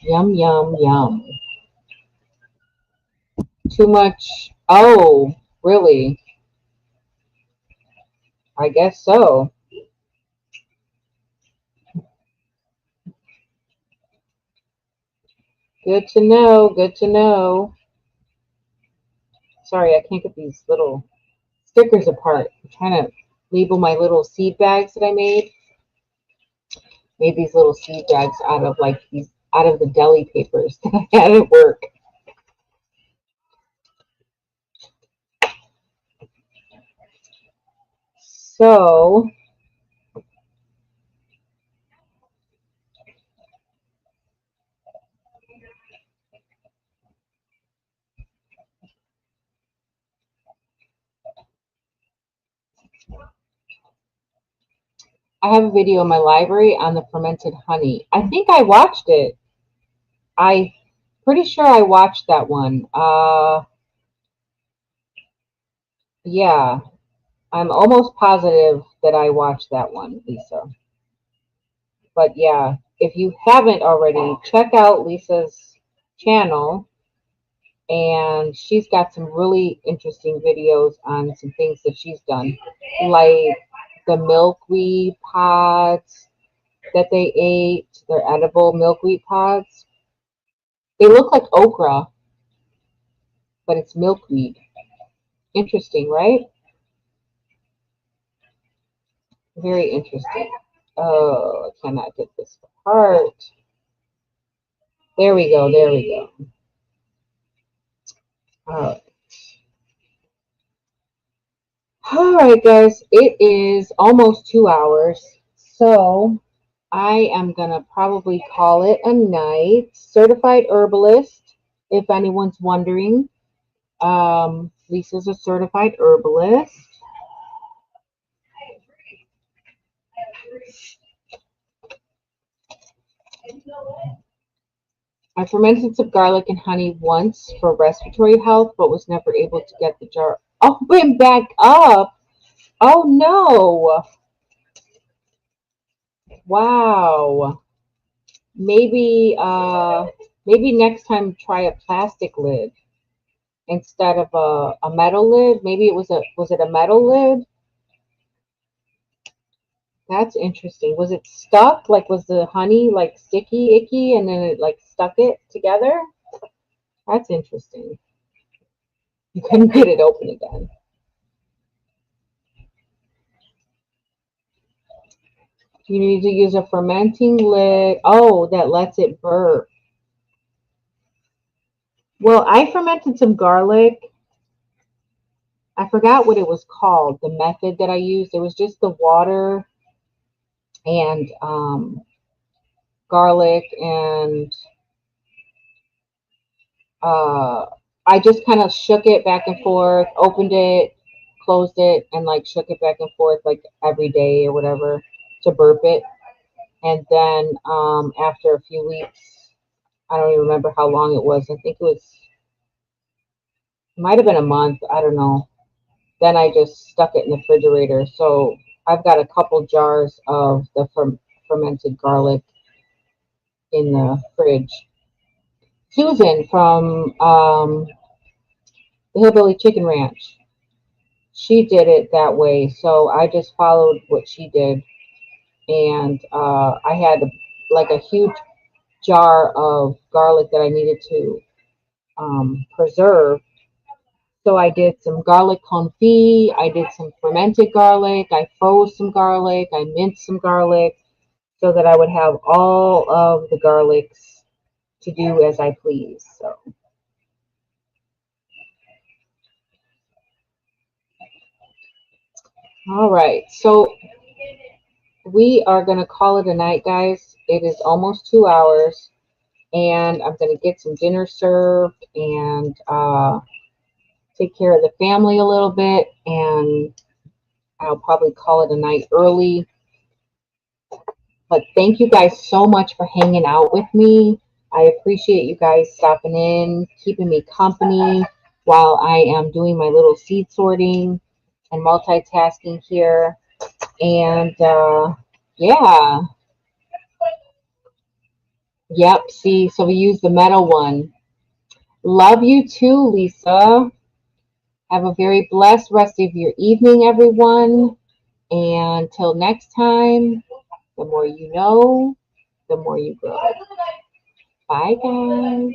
Yum, yum, yum. Too much. Oh, really? I guess so. Good to know. Good to know. Sorry, I can't get these little stickers apart. I'm trying to label my little seed bags that I made. Made these little seed bags out of like these out of the deli papers that I had at work. So I have a video in my library on the fermented honey. I think I watched it. I pretty sure I watched that one. Yeah, I'm almost positive that I watched that one, Lisa. But yeah, if you haven't already, check out Lisa's channel, and she's got some really interesting videos on some things that she's done, like the milkweed pods that they ate. They're edible milkweed pods. They look like okra, but it's milkweed. Interesting, right? Very interesting. Oh, I cannot get this apart. There we go. There we go. All right, guys. It is almost 2 hours. So I am going to probably call it a night. Certified herbalist, if anyone's wondering. Lisa's a certified herbalist. I fermented some garlic and honey once for respiratory health, but was never able to get the jar open back up. Oh no! Wow. Maybe maybe next time try a plastic lid instead of a metal lid. Maybe it was it a metal lid? That's interesting. Was it stuck? Like was the honey like sticky, icky, and then it like stuck it together? That's interesting. You couldn't get it open again. You need to use a fermenting lid. Oh, that lets it burp. Well, I fermented some garlic. I forgot what it was called, the method that I used. It was just the water and garlic and uh, I just kind of shook it back and forth, opened it, closed it, and like shook it back and forth like every day or whatever to burp it. And then after a few weeks, I don't even remember how long it was. I think it might have been a month. I don't know. Then I just stuck it in the refrigerator. So I've got a couple jars of the fermented garlic in the fridge. Susan from the Hillbilly Chicken Ranch, she did it that way. So I just followed what she did. And I had like a huge jar of garlic that I needed to preserve. So I did some garlic confit. I did some fermented garlic. I froze some garlic. I minced some garlic so that I would have all of the garlics to do as I please. So, all right. So we are going to call it a night, guys. It is almost 2 hours, and I'm going to get some dinner served and take care of the family a little bit, and I'll probably call it a night early. But thank you guys so much for hanging out with me. I appreciate you guys stopping in, keeping me company while I am doing my little seed sorting and multitasking here. And yeah, yep. See, so we use the metal one. Love you too, Lisa. Have a very blessed rest of your evening, everyone. And till next time, the more you know, the more you grow. Bye, guys.